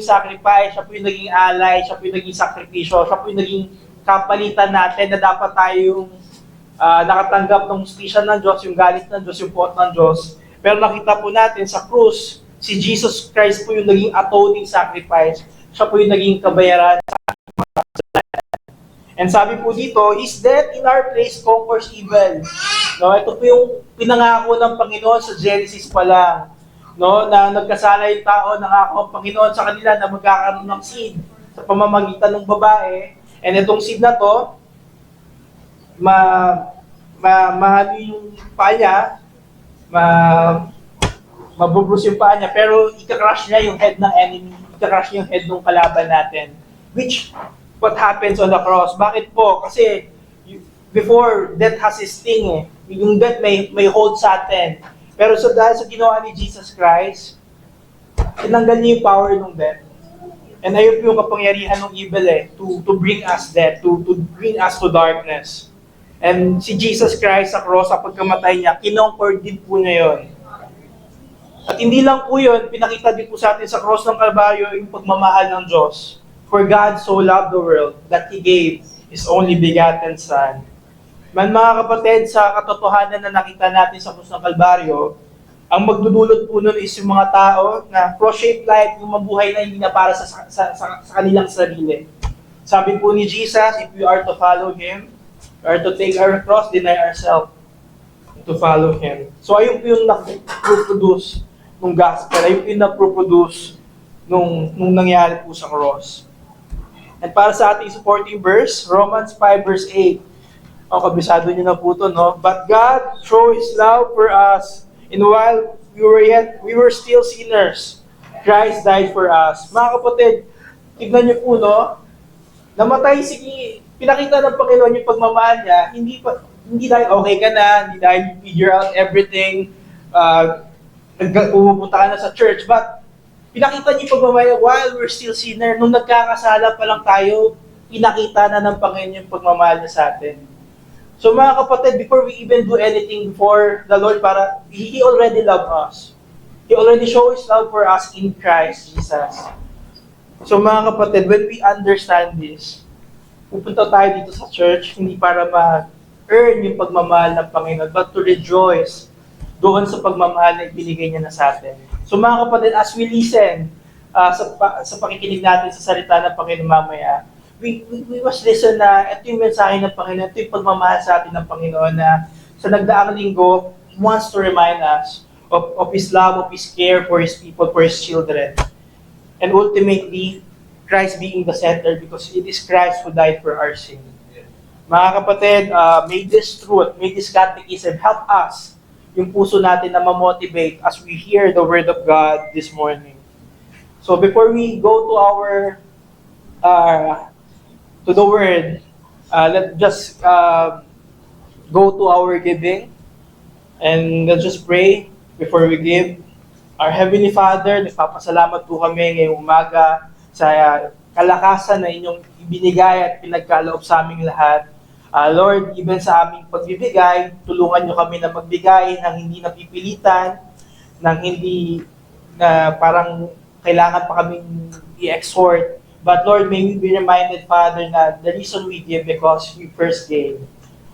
sacrifice, siya po yung naging alay, siya po yung naging sakripisyo, siya po yung naging kapalitan natin na dapat tayong nakatanggap ng hustisya ng Diyos, yung galit ng Diyos, yung puot ng Diyos. Pero nakita po natin sa krus, si Jesus Christ po yung naging atoning sacrifice, siya po yung naging kabayaran. And sabi po dito, is death in our place conquers evil. No, ito po yung pinangako ng Panginoon sa Genesis pa lang. No, na nagkasala yung tao, nangako ang Panginoon sa kanila na magkakaroon ng seed sa pamamagitan ng babae. And itong seed na to, mahalo yung paa niya, mabubrus yung paa niya, pero ika-crush niya yung head ng enemy, ika-crush niya yung head ng kalaban natin. Which, what happens on the cross? Bakit po? Kasi, before, death has its sting eh. Yung death may hold sa atin. Pero dahil sa ginawa ni Jesus Christ, tinanggal niya yung power ng death. And ayun po yung kapangyarihan ng evil eh, to bring us death, to bring us to darkness. And si Jesus Christ sa cross, sa pagkamatay niya, kinonquer din po niya yun. At hindi lang po yun, pinakita din po sa atin sa cross ng Kalbaryo yung pagmamahal ng Diyos. For God so loved the world that He gave His only begotten Son. Man mga kapatid, sa katotohanan na nakita natin sa krus ng Kalbaryo, ang magdudulot po nun is yung mga tao na cross-shaped life, yung mabuhay na hindi na para sa kanilang sarili. Sabi po ni Jesus, if we are to follow Him, we are to take our cross, deny ourselves, to follow Him. So ayun po yung na-produce ng gospel, ayun po yung na-produce nung nangyari po sa cross. And para sa ating supporting verse, Romans 5 verse 8. O, kabisado nyo na po ito, no? But God showed His love for us, and while we were still sinners, Christ died for us. Mga kapatid, tignan nyo po, no? Namatay pinakita ng Panginoon yung pagmamahal niya, hindi dahil okay ka na, hindi dahil you figure out everything, pupunta ka na sa church, but pinakita niyo pagmamahal while we're still sinner. Nung nagkakasala pa lang tayo, pinakita na ng Panginoon yung pagmamahal niya sa atin. So mga kapatid, before we even do anything for the Lord, He already loved us. He already showed His love for us in Christ Jesus. So mga kapatid, when we understand this, pupunta tayo dito sa church, hindi para ma-earn yung pagmamahal ng Panginoon, but to rejoice doon sa pagmamahal na ibinigay niya na sa atin. So mga kapatid, as we listen sa pakikinig natin sa salita ng Panginoon mamaya, we must listen na ito yung mensahe ng Panginoon, ito yung pagmamahal sa atin ng Panginoon na sa nagdaang linggo, wants to remind us of His love, of His care for His people, for His children. And ultimately, Christ being the center because it is Christ who died for our sin. Mga kapatid, may this truth, may this catechism help us yung puso natin na ma-motivate as we hear the Word of God this morning. So before we go to the Word, let's just go to our giving and let's just pray before we give. Our Heavenly Father, nagpapasalamat po kami ngayong umaga sa kalakasan na inyong ibinigay at pinagkaloob sa aming lahat. Lord, even sa aming pagbibigay, tulungan nyo kami na magbigay ng hindi napipilitan, ng hindi na parang kailangan pa kaming i-exhort. But Lord, may we be reminded, Father, na the reason we give because you first gave.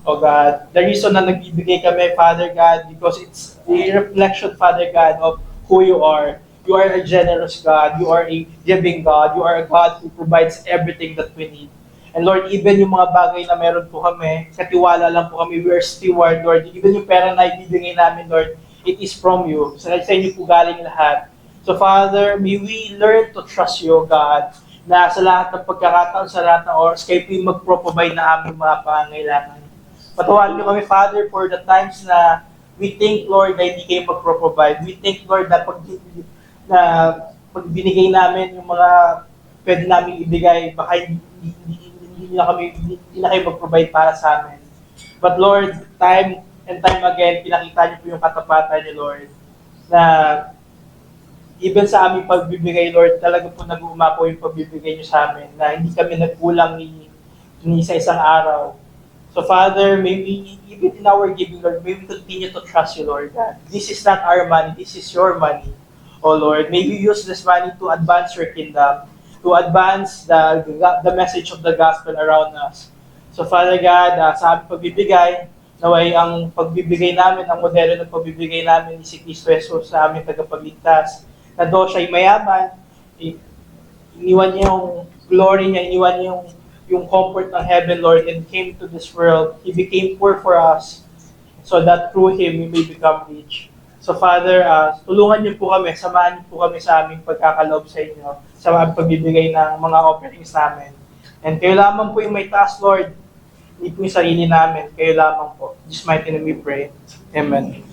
Oh God, the reason na nagbibigay kami, Father God, because it's a reflection, Father God, of who you are. You are a generous God. You are a giving God. You are a God who provides everything that we need. And Lord, even yung mga bagay na meron po kami, katiwala lang po kami, we are steward, Lord. Even yung pera na ibibigay namin, Lord, it is from you. Sa inyo po galing lahat. So Father, may we learn to trust you, God, na sa lahat ng pagkakataon, sa lahat ng oras, kayo po yung mag-provide na aming mga pangangailangan. Patawarin niyo kami, Father, for the times na we think, Lord, na hindi kayo mag-provide. We think, Lord, na pag binigay namin yung mga pwede namin ibigay, baka hindi na kayo mag-provide para sa amin. But Lord, time and time again, pinakita niyo po yung katapatan niyo, Lord, na even sa aming pagbibigay, Lord, talaga po nag-uuma po yung pagbibigay niyo sa amin, na hindi kami nagkulang ni sa isang araw. So Father, maybe even in our giving, Lord, may we continue to trust you, Lord, God. This is not our money, this is your money. O Lord, may you use this money to advance your kingdom, to advance the message of the gospel around us. So Father God, sa aming pagbibigay, naway ang pagbibigay namin, ang modelo ng pagbibigay namin ni si Kristo Jesus sa aming tagapagligtas, na do siya'y mayaman, iniwan niya yung glory niya, iniwan niya yung comfort ng heaven, Lord, and came to this world. He became poor for us, so that through Him, we may become rich. So Father, tulungan niyo po kami, samahan niyo po kami sa aming pagkakaloob sa inyo, sa aming pagbibigay ng mga offerings namin. And kayo lamang po yung may task, Lord. Hindi po yung sarili namin. Kayo lamang po. In Jesus' mighty name we pray. Amen.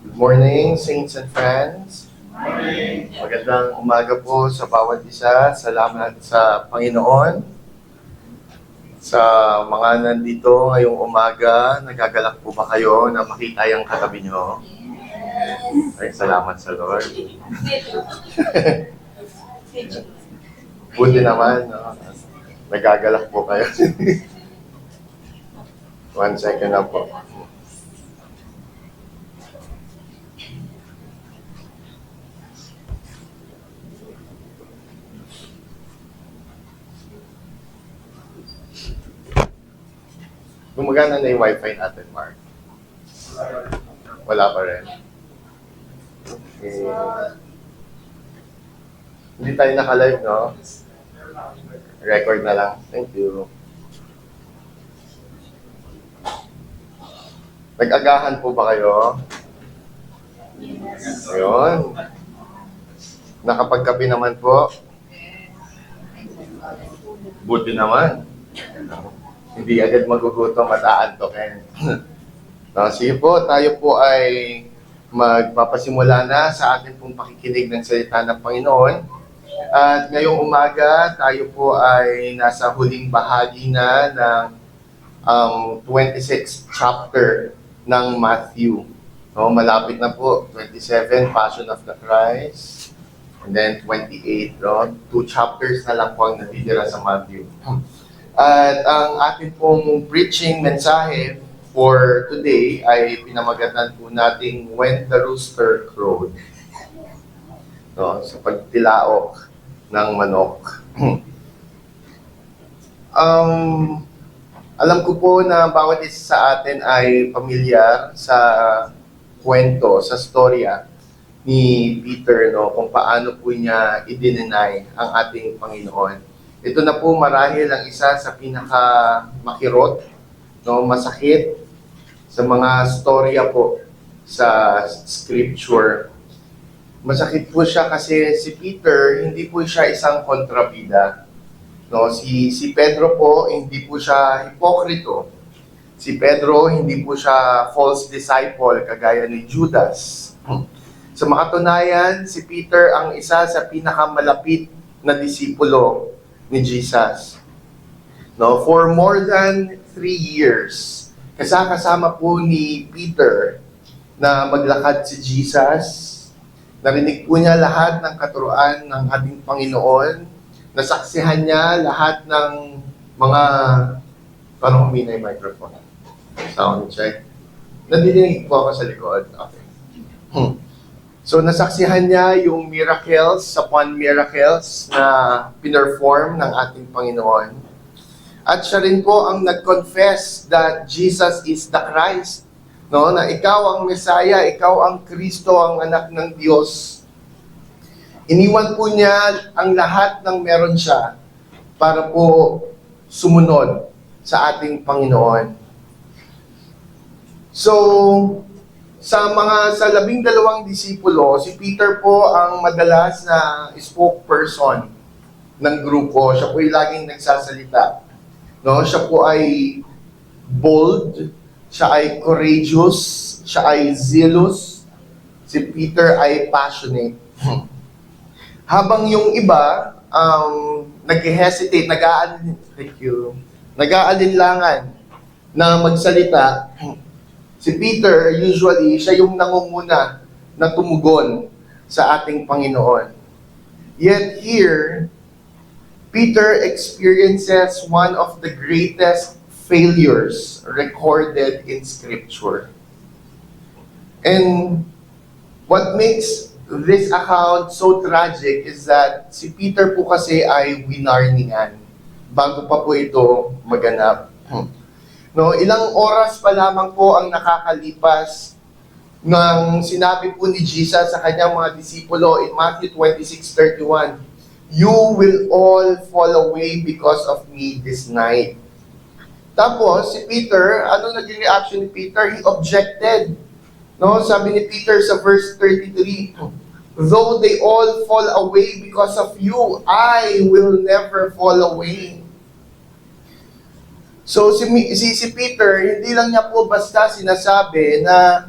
Good morning, saints and friends. Magandang umaga po sa bawat isa. Salamat sa Panginoon. Sa mga nandito ngayong umaga, nagagalak po ba kayo na makita yung katabi nyo? Ay, salamat sa Lord. Buti naman, no? Nagagalak po kayo. 1 second na po. Gumagana na yung wifi natin, Mark? Wala pa rin. Okay. Hindi tayo naka-live, no? Record na lang. Thank you. Nag-agahan po ba kayo? Ayun. Nakapagkape naman po? Buti naman. Hindi agad magugutom at aantokin. No, sige po, tayo po ay magpapasimula na sa ating pong pakikinig ng salita ng Panginoon. At ngayong umaga, tayo po ay nasa huling bahagi na ng 26th chapter ng Matthew. No, malapit na po, 27, Passion of the Christ. And then 28, no? 2 chapters na lang po ang natitira sa Matthew. At ang ating pong preaching mensahe for today ay pinamagatan po nating When the Rooster Crowed. No, sa pagtilaok ng manok. Alam ko po na bawat isa sa atin ay pamilyar sa kwento, sa storya ni Peter, no, kung paano po niya i-deny ang ating Panginoon. Ito na po marahil ang isa sa pinakamakirot, no, masakit sa mga storya po sa scripture. Masakit po siya kasi si Peter, hindi po siya isang kontrabida. No, si Pedro po, hindi po siya hipokrito. Si Pedro, hindi po siya false disciple kagaya ni Judas. Sa makatunayan, si Peter ang isa sa pinakamalapit na disipulo ni Jesus. No, for more than 3 years, kasama po ni Peter na maglakad si Jesus. Narinig po niya lahat ng katuruan ng ating Panginoon. Nasaksihan niya lahat ng mga... Parang humina yung microphone. Sound check. Nadidinig po ako sa likod. Okay. So, nasaksihan niya yung miracles upon miracles na pinerform ng ating Panginoon. At siya rin po ang nag-confess that Jesus is the Christ. No? Na ikaw ang Messiah, ikaw ang Kristo, ang anak ng Diyos. Iniwan po niya ang lahat ng meron siya para po sumunod sa ating Panginoon. So, sa 12 disipulo, si Peter po ang madalas na spokesperson ng grupo. Siya po ay laging nagsasalita. No? Siya po ay bold, siya ay courageous, siya ay zealous, si Peter ay passionate. Habang yung iba, nag-hesitate, nag-aalinlangan na magsalita, si Peter, usually, siya yung nangunguna na tumugon sa ating Panginoon. Yet here, Peter experiences one of the greatest failures recorded in Scripture. And what makes this account so tragic is that si Peter po kasi ay winarningan bago pa po ito maganap. No, ilang oras pa lamang po ang nakakalipas nang sinabi po ni Jesus sa kanyang mga disipulo in Matthew 26:31, "You will all fall away because of me this night." Tapos si Peter, ano naging reaction ni Peter? He objected. No, sabi ni Peter sa verse 33, "Though they all fall away because of you, I will never fall away." So si Peter, hindi lang niya po basta sinasabi na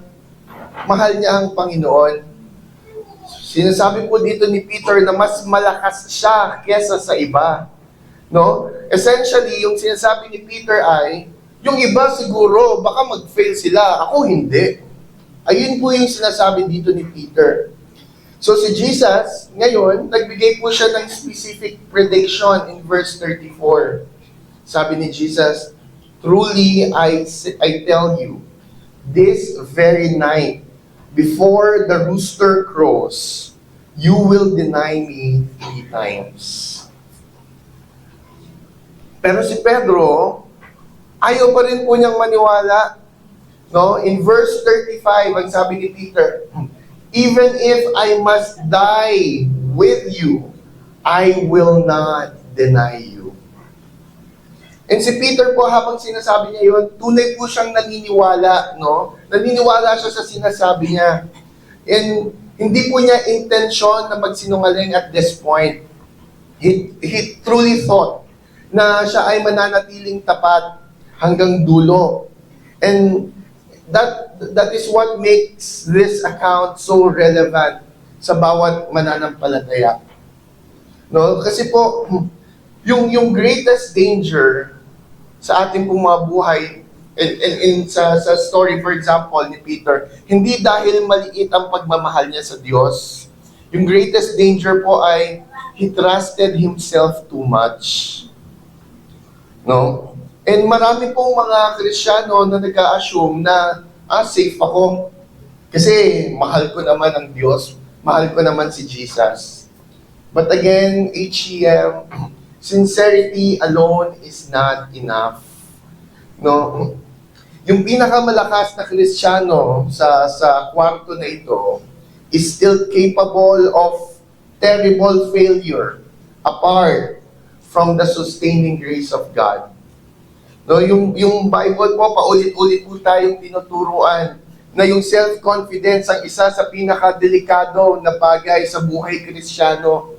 mahal niya ang Panginoon. Sinasabi po dito ni Peter na mas malakas siya kesa sa iba. No? Essentially, yung sinasabi ni Peter ay, yung iba siguro, baka mag-fail sila. Ako hindi. Ayun po yung sinasabi dito ni Peter. So si Jesus, ngayon, nagbigay po siya ng specific prediction in verse 34. Sabi ni Jesus, "Truly I tell you, this very night, before the rooster crows, you will deny me 3 times." Pero si Pedro, ayaw pa rin po niyang maniwala. No? In verse 35, ang sabi ni Peter, "Even if I must die with you, I will not deny you." And si Peter po, habang sinasabi niya yun, tunay po siyang naniniwala, no? Naniniwala siya sa sinasabi niya. And hindi po niya intensyon na magsinungaling at this point. He truly thought na siya ay mananatiling tapat hanggang dulo. And that is what makes this account so relevant sa bawat mananampalataya. No? Kasi po, yung greatest danger sa ating pong mga buhay, sa story, for example, ni Peter, hindi dahil maliit ang pagmamahal niya sa Diyos. Yung greatest danger po ay he trusted himself too much. No? And marami pong mga Kristiyano na nag-a-assume na, safe ako. Kasi mahal ko naman ang Diyos, mahal ko naman si Jesus. But again, HEM, sincerity alone is not enough. No? Yung pinakamalakas na Kristiyano sa kwarto na ito is still capable of terrible failure apart from the sustaining grace of God. No, yung Bible po, paulit-ulit po tayong tinuturuan na yung self-confidence ang isa sa pinakadelikado na bagay sa buhay Kristiyano.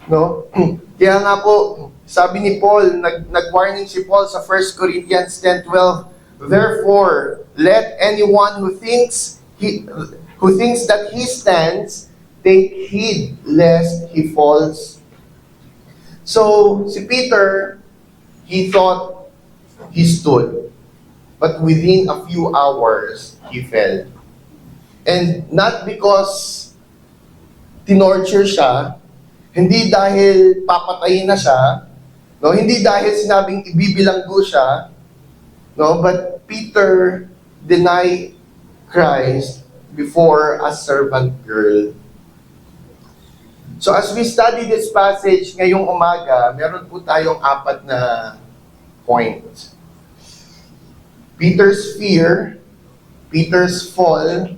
No? Kaya nga po, sabi ni Paul, nag-warning si Paul sa 1 Corinthians 10:12, "Therefore, let anyone who thinks that he stands, take heed lest he falls." So, si Peter, he thought he stood, but within a few hours, he fell. And not because tinorture siya, hindi dahil papatayin na siya, no? Hindi dahil sinabing ibibilanggo siya, no? But Peter denied Christ before a servant girl. So as we study this passage ngayong umaga, meron po tayong 4 na point. Peter's fear, Peter's fall,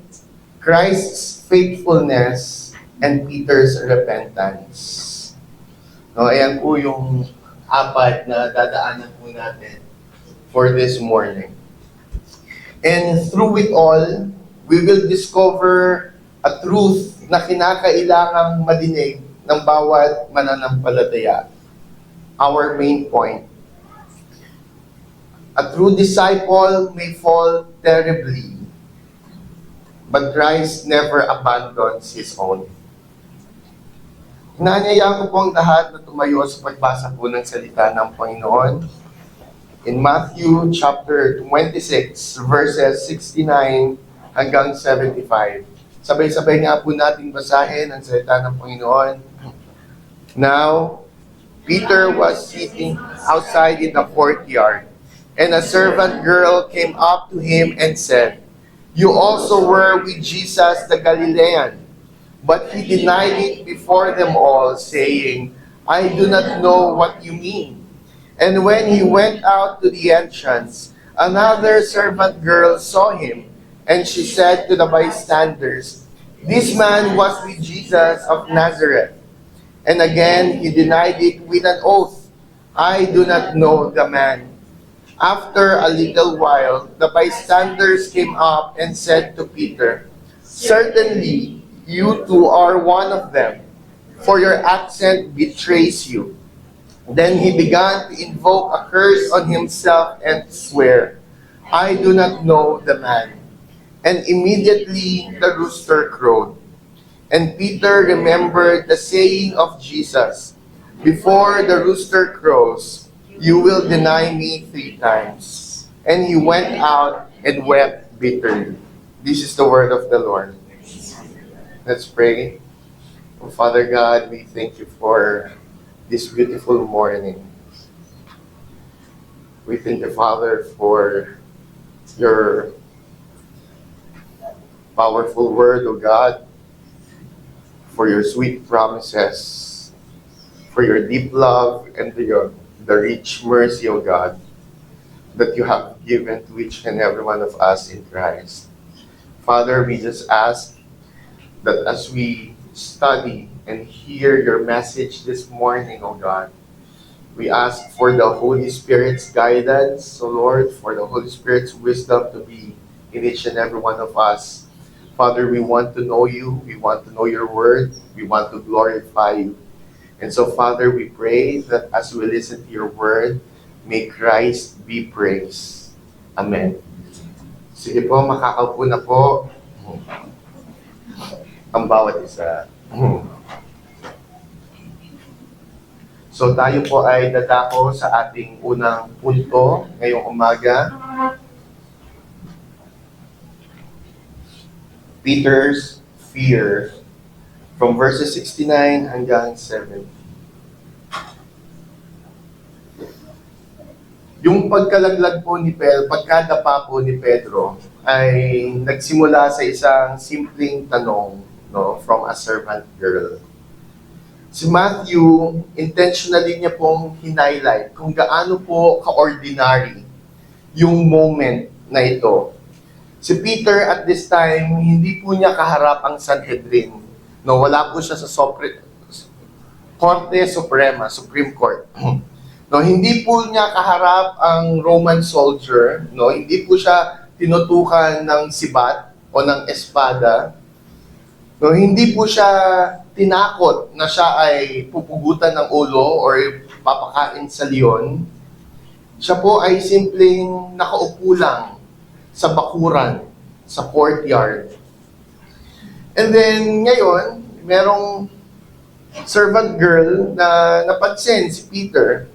Christ's faithfulness, and Peter's repentance. No, ayan po yung 4 na dadaanan po natin for this morning. And through it all, we will discover a truth na kinakailangang madinig ng bawat mananampalataya. Our main point. A true disciple may fall terribly, but Christ never abandons His own. Inaanyayaan ko po ang lahat na tumayo sa pagbasa po ng salita ng Panginoon. In Matthew chapter 26, verses 69 hanggang 75. Sabay-sabay nga po natin basahin ang salita ng Panginoon. Now, Peter was sitting outside in the courtyard, and a servant girl came up to him and said, "You also were with Jesus the Galilean." But he denied it before them all, saying, "I do not know what you mean." And when he went out to the entrance, another servant girl saw him, and she said to the bystanders, "This man was with Jesus of Nazareth." And again he denied it with an oath, "I do not know the man." After a little while, the bystanders came up and said to Peter, "Certainly you too are one of them, for your accent betrays you." Then he began to invoke a curse on himself and swear, "I do not know the man." And immediately the rooster crowed. And Peter remembered the saying of Jesus, "Before the rooster crows, you will deny me 3 times." And he went out and wept bitterly. This is the word of the Lord. Let's pray. Oh, Father God, we thank you for this beautiful morning. We thank you, Father, for your powerful word, O God, for your sweet promises, for your deep love, and the rich mercy, O God, that you have given to each and every one of us in Christ. Father, we just ask that as we study and hear your message this morning, O God, we ask for the Holy Spirit's guidance, O Lord, for the Holy Spirit's wisdom to be in each and every one of us. Father, we want to know you, we want to know your word, we want to glorify you. And so, Father, we pray that as we listen to your word, may Christ be praised. Amen. Sige po, makakaupo na po ang bawat isa. So tayo po ay dadako sa ating unang punto ngayong umaga. Peter's fear, from verses 69 hanggang 70. Yung pagkalaglag po ni Pedro, pagkadapa po ni Pedro, ay nagsimula sa isang simpleng tanong, no, from a servant girl. Si Matthew, intentionally niya pong hinighlight kung gaano po ka-ordinary yung moment na ito. Si Peter at this time, hindi po niya kaharap ang Sanhedrin. No, wala po siya sa Korte Suprema, Supreme Court. No, hindi po niya kaharap ang Roman soldier, no, hindi po siya tinutukan ng sibat o ng espada. No, hindi po siya tinakot na siya ay pupugutan ng ulo or papakain sa leon. Siya po ay simpleng nakaupo lang sa bakuran, sa courtyard. And then, ngayon, merong servant girl na napansin si Peter.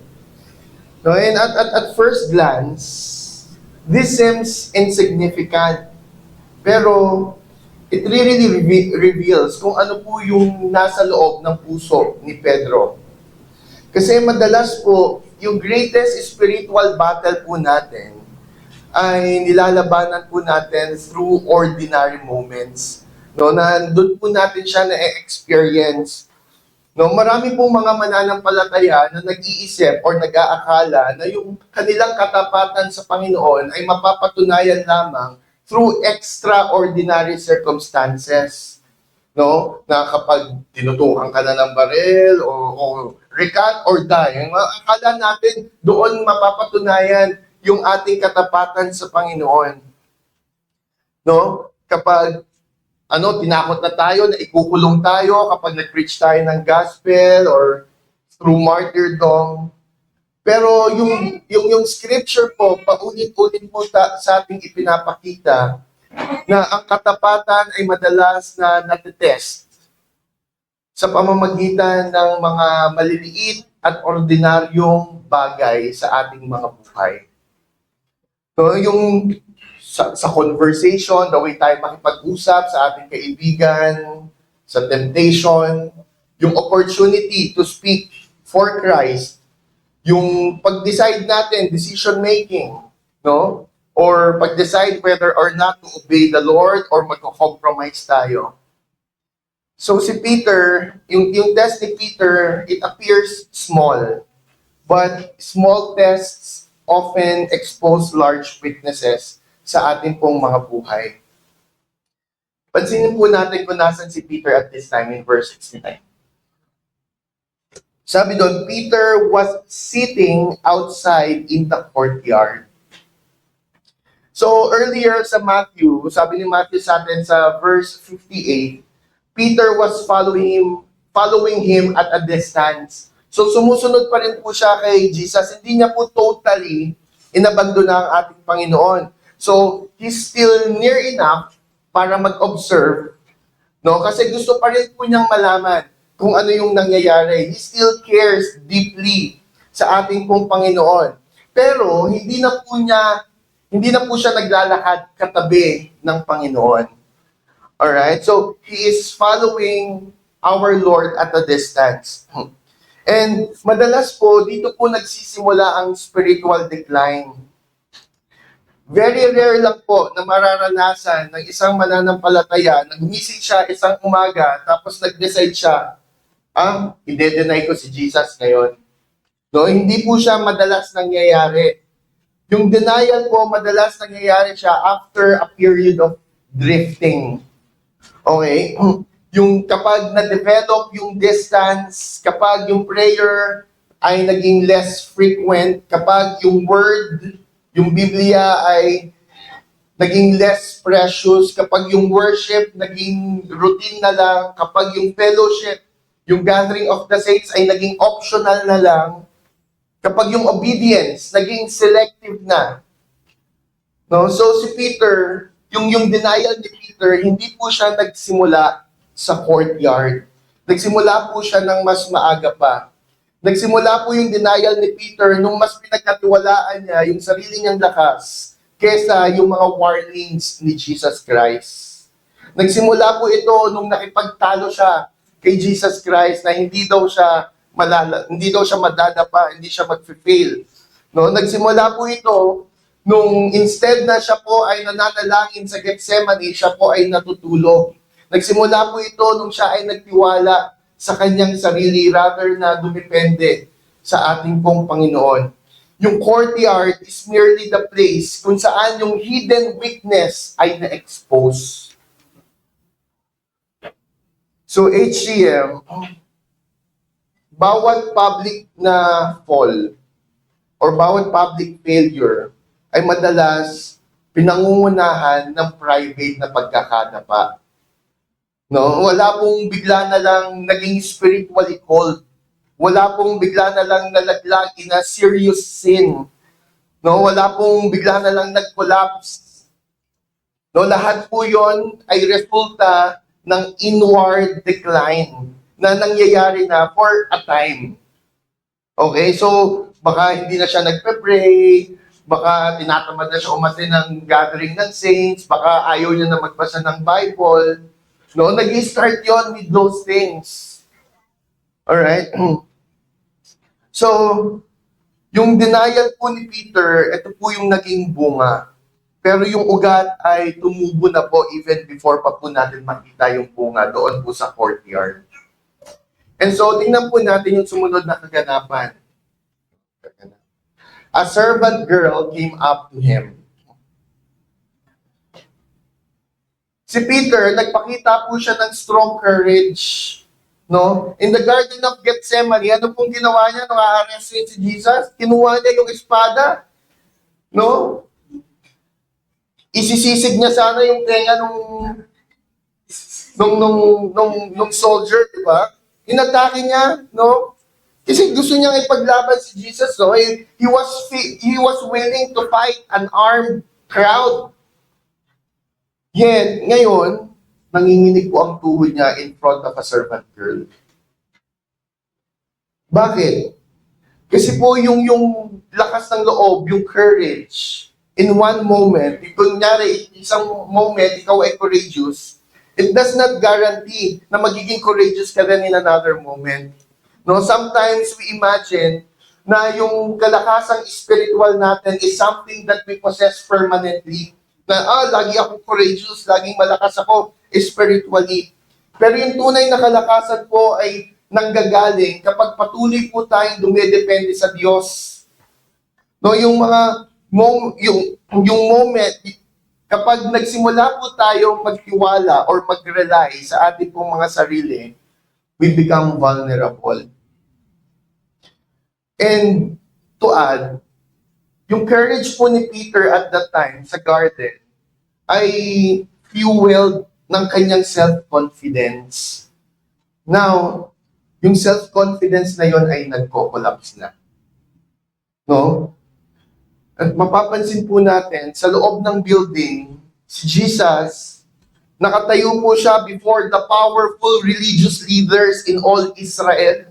No, and at first glance, this seems insignificant. Pero, it really reveals kung ano po yung nasa loob ng puso ni Pedro. Kasi madalas po, yung greatest spiritual battle po natin ay nilalabanan po natin through ordinary moments. No, na doon po natin siya na-experience. No, marami pong mga mananampalataya na nag-iisip or nag-aakala na yung kanilang katapatan sa Panginoon ay mapapatunayan lamang through extraordinary circumstances. No? Na kapag tinutukan ka na ng baril o recant or die, akala natin doon mapapatunayan yung ating katapatan sa Panginoon. No? Kapag tinakot na tayo, na ikukulong tayo kapag nag-preach tayo ng gospel or through martyrdom. Pero yung scripture po, paulit-ulit po sa ating ipinapakita na ang katapatan ay madalas na natetest sa pamamagitan ng mga maliliit at ordinaryong bagay sa ating mga buhay. So, yung sa conversation, the way tayo makipag-usap sa ating kaibigan, sa temptation, yung opportunity to speak for Christ, yung pag-decide natin, decision making, no? Or pag-decide whether or not to obey the Lord or magko-compromise tayo. So si Peter, yung test ni Peter, it appears small. But small tests often expose large weaknesses sa ating pong mga buhay. Pansinin po natin kung nasan si Peter at this time in verse 69. Sabi doon, Peter was sitting outside in the courtyard. So earlier sa Matthew, sabi ni Matthew sa atin sa verse 58, Peter was following him at a distance. So sumusunod pa rin po siya kay Jesus. Hindi niya po totally inabandona ang ating Panginoon. So he's still near enough para mag-observe, no? Kasi gusto pa rin po niyang malaman kung ano yung nangyayari. He still cares deeply sa ating pong Panginoon. Pero hindi na po siya naglalakad katabi ng Panginoon. Alright? So, he is following our Lord at a distance. And madalas po, dito po nagsisimula ang spiritual decline. Very rare lang po na mararanasan ng isang mananampalataya na gumising siya isang umaga tapos nag-decide siya, i-deny ko si Jesus ngayon. No, hindi po siya madalas nangyayari. Yung denial po, madalas nangyayari siya after a period of drifting. Okay? Yung kapag na-develop yung distance, kapag yung prayer ay naging less frequent, kapag yung word, yung Biblia ay naging less precious, kapag yung worship naging routine na lang, kapag yung fellowship, yung gathering of the saints ay naging optional na lang, kapag yung obedience naging selective na. No? So si Peter, yung denial ni Peter, hindi po siya nagsimula sa courtyard. Nagsimula po siya ng mas maaga pa. Nagsimula po yung denial ni Peter nung mas pinagkatiwalaan niya yung sarili niyang lakas kesa yung mga warnings ni Jesus Christ. Nagsimula po ito nung nakipagtalo siya kay Jesus Christ na hindi daw siya madadapa, hindi siya mag-fail. No, nagsimula po ito nung instead na siya po ay nananalangin sa Gethsemane, siya po ay natutulog. Nagsimula po ito nung siya ay nagtiwala sa kanyang sarili rather na dumepende sa ating pong Panginoon. Yung courtyard is merely the place kung saan yung hidden weakness ay na-expose. So HCM, bawat public na fall or bawat public failure ay madalas pinangungunahan ng private na pagkakadapa. No, wala pong bigla na lang naging spiritually cold. Wala pong bigla na lang nalaglag in a serious sin. No, wala pong bigla na lang nag-collapse. No, lahat po 'yon ay resulta ng inward decline na nangyayari na for a time. Okay, so baka hindi na siya nagpe-pray, baka tinatamad na siya umattend ng gathering ng saints, baka ayaw niya na magbasa ng Bible. No, nag-start yon with those things. Alright? So, yung denial po ni Peter, ito po yung naging bunga. Pero yung ugat ay tumubo na po even before pa po natin makita yung bunga doon po sa courtyard. And so, tingnan po natin yung sumunod na kaganapan. A servant girl came up to him. Si Peter, nagpakita po siya ng strong courage. No? In the Garden of Gethsemane, ano pong ginawa niya nung a-arrestin si Jesus? Kinuha niya yung espada. No? Isisisig niya sana yung tenga nung soldier, di ba? Inatake niya, no? Kasi gusto niyang ipaglaban si Jesus, no? He was willing to fight an armed crowd. Yet, ngayon, nanginginig po ang tuhod niya in front of a servant girl. Bakit? Kasi po yung lakas ng loob, yung courage, in one moment, kunyari, isang moment, ikaw ay courageous, it does not guarantee na magiging courageous ka rin in another moment. No, sometimes we imagine na yung kalakasang spiritual natin is something that we possess permanently. Na, lagi akong courageous, laging malakas ako spiritually. Pero yung tunay na kalakasan po ay nanggagaling kapag patuloy po tayong dumedepende sa Diyos. No, yung mga yung moment kapag nagsimula po tayong magtiwala or mag-rely sa ating pong mga sarili, we become vulnerable. And to add, yung courage po ni Peter at that time sa garden ay fueled ng kanyang self-confidence. Now, yung self-confidence na yon ay nagko-collapse na. No? At mapapansin po natin, sa loob ng building, si Jesus, nakatayo po siya before the powerful religious leaders in all Israel.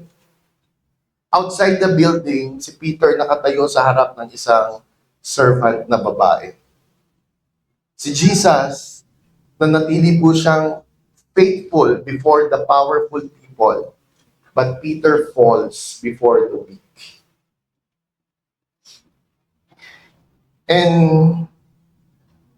Outside the building, si Peter nakatayo sa harap ng isang servant na babae. Si Jesus, nanatili po siyang faithful before the powerful people, but Peter falls before the weak. And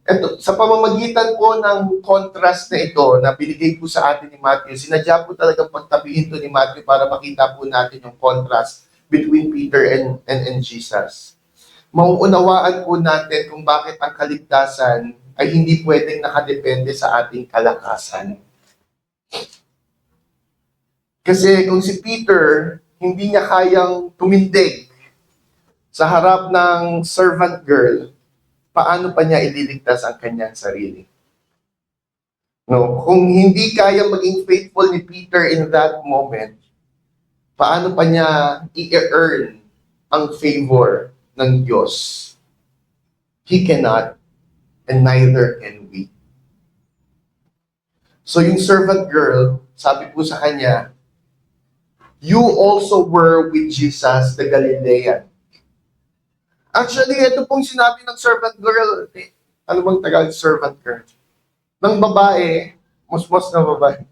eto, sa pamamagitan po ng contrast na ito na binigay po sa atin ni Matthew, sinadya po talagang pagtabihin to ni Matthew para makita po natin yung contrast between Peter and Jesus. Mauunawaan po natin kung bakit ang kaligtasan ay hindi pwedeng nakadepende sa ating kalakasan. Kasi kung si Peter, hindi niya kayang tumindig sa harap ng servant girl, paano pa niya ililigtas ang kanyang sarili? No, kung hindi kaya maging faithful ni Peter in that moment, paano pa niya i-earn ang favor ng Diyos? He cannot, and neither can we. So yung servant girl, sabi po sa kanya, you also were with Jesus the Galilean. Actually, ito pong sinabi ng servant girl, ano bang Tagalog servant girl? Ng babae, musmos na babae.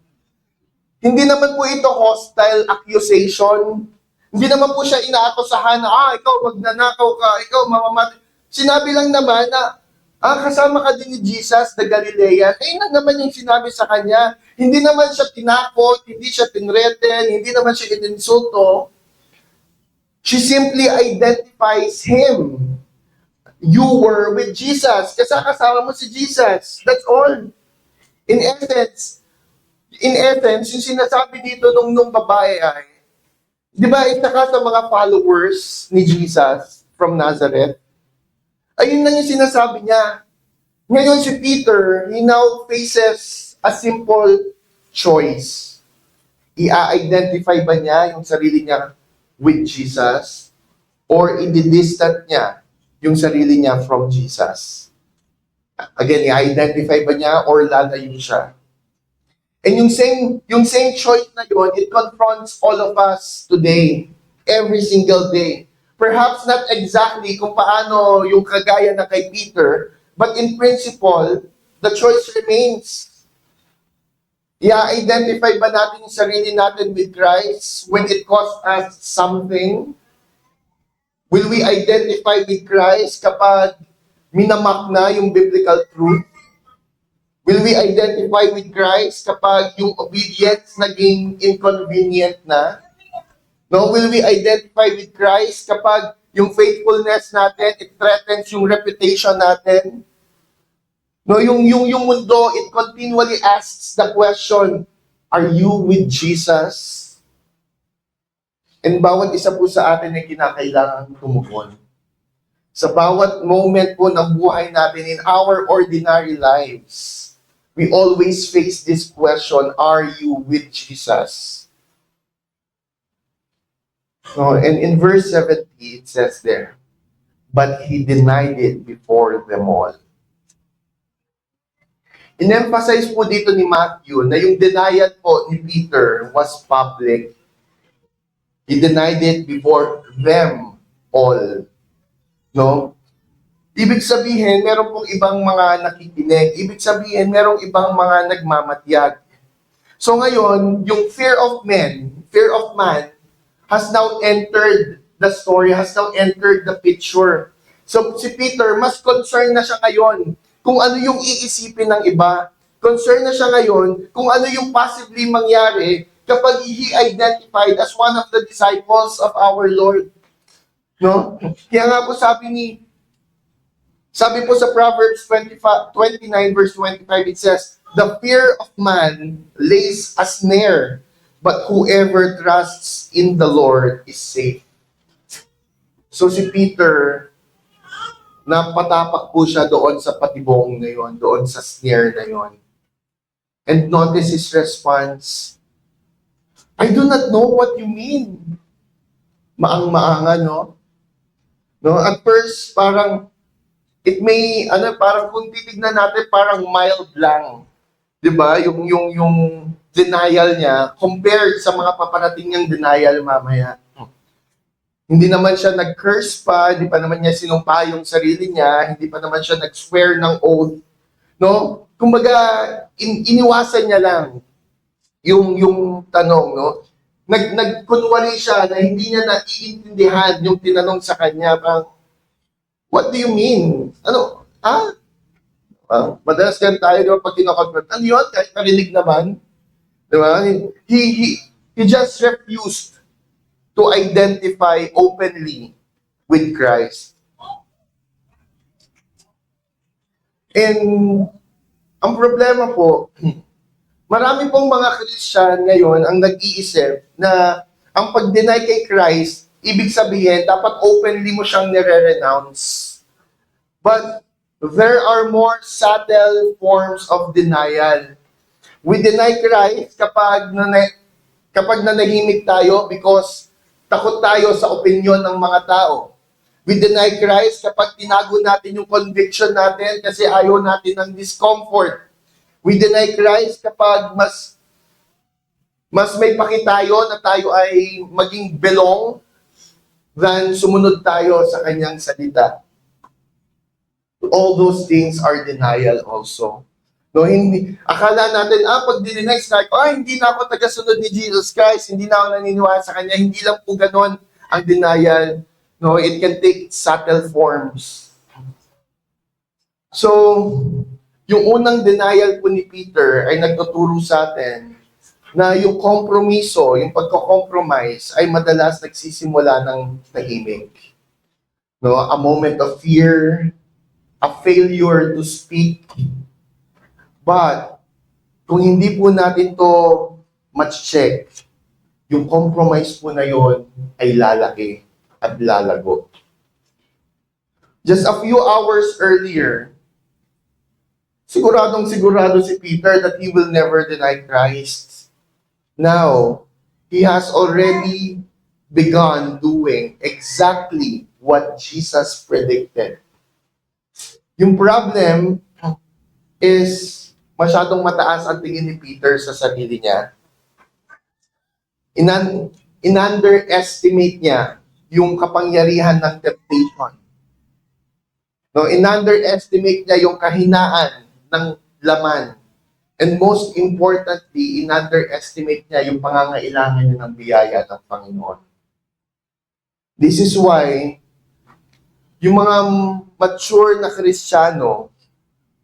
Hindi naman po ito hostile accusation. Hindi naman po siya inaakusahan na, ikaw magnanakaw ka, ikaw mamamatay. Sinabi lang naman na, kasama ka din ni Jesus, the Galilean. Lang naman yung sinabi sa kanya. Hindi naman siya tinakot, hindi siya tinreten, hindi naman siya ininsulto. She simply identifies him. You were with Jesus. Kasi kasama mo si Jesus. That's all. In essence, yung sinasabi dito nung babae ay, di ba, isa ka sa mga followers ni Jesus from Nazareth? Ayun lang yung sinasabi niya. Ngayon si Peter, he now faces a simple choice. I-identify ba niya yung sarili niya with Jesus, or i-distant niya yung sarili niya from Jesus? Again, i-identify ba niya or lalayo siya? And yung same choice na yun, it confronts all of us today, every single day. Perhaps not exactly kung paano yung kagaya na kay Peter, but in principle, the choice remains. I-identify ba natin yung sarili natin with Christ when it costs us something? Will we identify with Christ kapag minamak na yung biblical truth? Will we identify with Christ kapag yung obedience naging inconvenient na? No, will we identify with Christ kapag yung faithfulness natin, it threatens yung reputation natin? No, yung mundo, it continually asks the question, are you with Jesus? And bawat isa po sa atin ay kinakailangan tumugon. Sa bawat moment po ng buhay natin in our ordinary lives, we always face this question, are you with Jesus? No, and in verse 70, it says there, but he denied it before them all. In-emphasize po dito ni Matthew na yung denial po ni Peter was public. He denied it before them all. No? Ibig sabihin, meron pong ibang mga nakikinig. Ibig sabihin, merong ibang mga nagmamatyag. So ngayon, yung fear of man, has now entered the story, has now entered the picture. So si Peter, mas concerned na siya ngayon kung ano yung iisipin ng iba. Concerned na siya ngayon kung ano yung possibly mangyari kapag he identified as one of the disciples of our Lord. No? Kaya nga po sabi po sa Proverbs 29 verse 25, it says, the fear of man lays a snare, but whoever trusts in the Lord is safe. So si Peter, napatapak po siya doon sa patibong na yon, doon sa snare na yon. And notice his response, I do not know what you mean. Maang-maanga, no? No, at first, parang, parang kung titignan natin, parang mild lang. 'Di ba? Yung denial niya compared sa mga paparating niyang denial mamaya. Hindi naman siya nag-curse pa, hindi pa naman niya sinumpa yung sarili niya, hindi pa naman siya nag-swear ng oath, no? Kumbaga, iniwasan niya lang yung tanong, no? Nagkunwari siya na hindi niya naiintindihan yung tinanong sa kanya, parang, what do you mean? Ano? Ha? Madalas gan tayo, di ba, pag kinoconvert, ano yun? Kahit narinig naman. Di ba? He just refused to identify openly with Christ. And ang problema po, marami pong mga Christian ngayon ang nag-iisip na ang pag-deny kay Christ, ibig sabihin, dapat openly mo siyang nire-renounce. But there are more subtle forms of denial. We deny Christ kapag nanahimik tayo because takot tayo sa opinion ng mga tao. We deny Christ kapag tinago natin yung conviction natin kasi ayaw natin ng discomfort. We deny Christ kapag mas may pakitayo na tayo ay maging belong than sumunod tayo sa kanyang salita. All those things are denial also. No, hindi. Akala natin, pag dinenay sa hindi na ako tagasunod ni Jesus Christ, hindi na ako naniniwala sa Kanya, hindi lang po ganon ang denial. No, it can take subtle forms. So, yung unang denial po ni Peter ay nagtuturo sa atin na yung kompromiso, yung pagko-compromise ay madalas nagsisimula ng tahimik. No, a moment of fear, a failure to speak. But, kung hindi po natin to match-check, yung compromise po na yon ay lalaki at lalago. Just a few hours earlier, siguradong sigurado si Peter that he will never deny Christ. Now, he has already begun doing exactly what Jesus predicted. Yung problem is masyadong mataas ang tingin ni Peter sa sarili niya. In-underestimate niya yung kapangyarihan ng temptation. No, in-underestimate niya yung kahinaan ng laman. And most importantly, in-underestimate niya yung pangangailangan niya ng biyaya ng Panginoon. This is why yung mga mature na Kristiyano,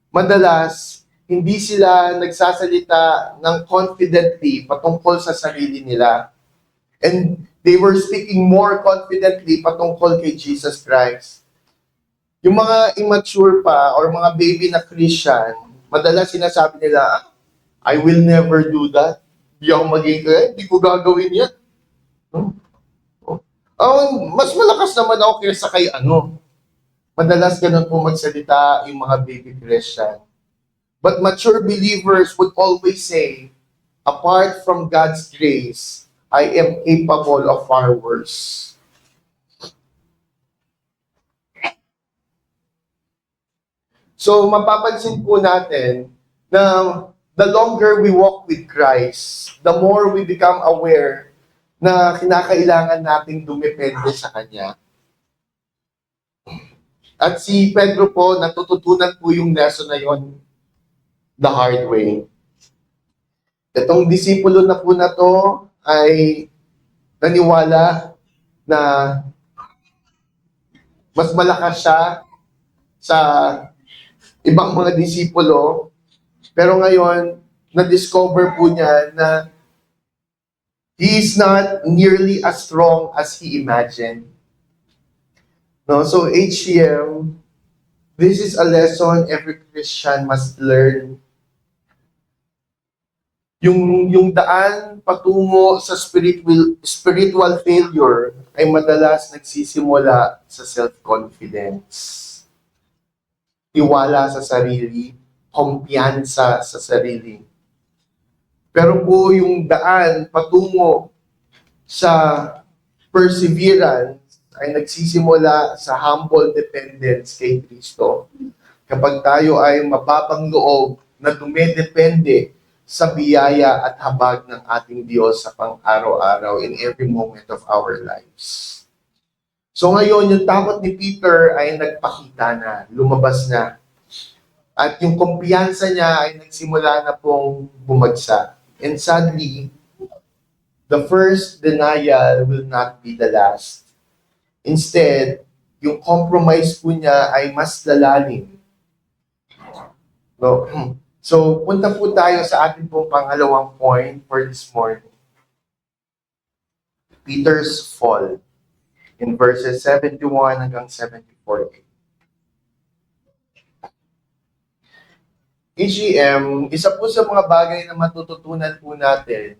madalas hindi sila nagsasalita ng confidently patungkol sa sarili nila. And they were speaking more confidently patungkol kay Jesus Christ. Yung mga immature pa or mga baby na Christian, madalas sinasabi nila, I will never do that. Hindi ako hindi ko gagawin yan. Mas malakas naman ako kaysa kay ano. Madalas ganun po magsalita yung mga baby Christian. But mature believers would always say, apart from God's grace, I am capable of far worse. So, mapapansin po natin na the longer we walk with Christ, the more we become aware na kinakailangan nating dumepende sa Kanya. At si Pedro po, natututunan po yung lesson na yon the hard way. Itong disipulo na po na to ay naniwala na mas malakas siya sa ibang mga disipulo, pero ngayon, na-discover po niya na he is not nearly as strong as he imagined. No, so HCM, this is a lesson every Christian must learn. Yung daan patungo sa spiritual failure ay madalas nagsisimula sa self-confidence. Tiwala sa sarili, kumpiyansa sa sarili. Pero po yung daan patungo sa perseverance ay nagsisimula sa humble dependence kay Kristo. Kapag tayo ay mababang loob na dumedepende sa biyaya at habag ng ating Diyos sa pang-araw-araw in every moment of our lives. So ngayon, yung takot ni Peter ay nagpakita na, lumabas na. At yung kumpiyansa niya ay nagsimula na pong bumagsak. And sadly, the first denial will not be the last. Instead, yung compromise po niya ay mas lalalim. No? So, punta po tayo sa ating pong pangalawang point for this morning. Peter's fall in verses 71 hanggang 74. EGM, isa po sa mga bagay na matututunan po natin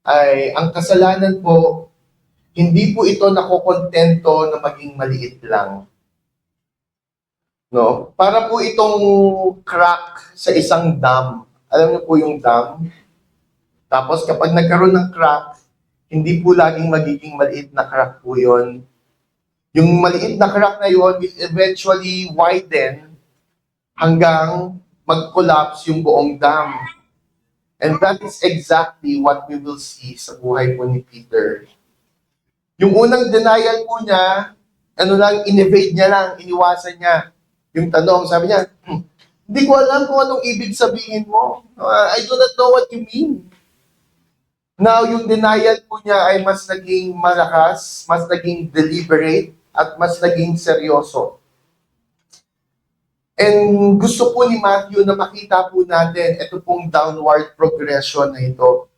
ay ang kasalanan po, hindi po ito nakokontento na maging maliit lang. No? Para po itong crack sa isang dam. Alam niyo po yung dam? Tapos kapag nagkaroon ng crack, hindi po laging magiging maliit na crack po yun. Yung maliit na crack na yun will eventually widen hanggang mag-collapse yung buong dam. And that is exactly what we will see sa buhay po ni Peter. Yung unang denial po niya, in-evade niya lang, iniwasan niya. Yung tanong, sabi niya, hindi ko alam kung anong ibig sabihin mo. I do not know what you mean. Now, yung denial po niya ay mas naging malakas, mas naging deliberate, at mas naging seryoso. And gusto po ni Matthew na makita po natin ito pong downward progression na ito.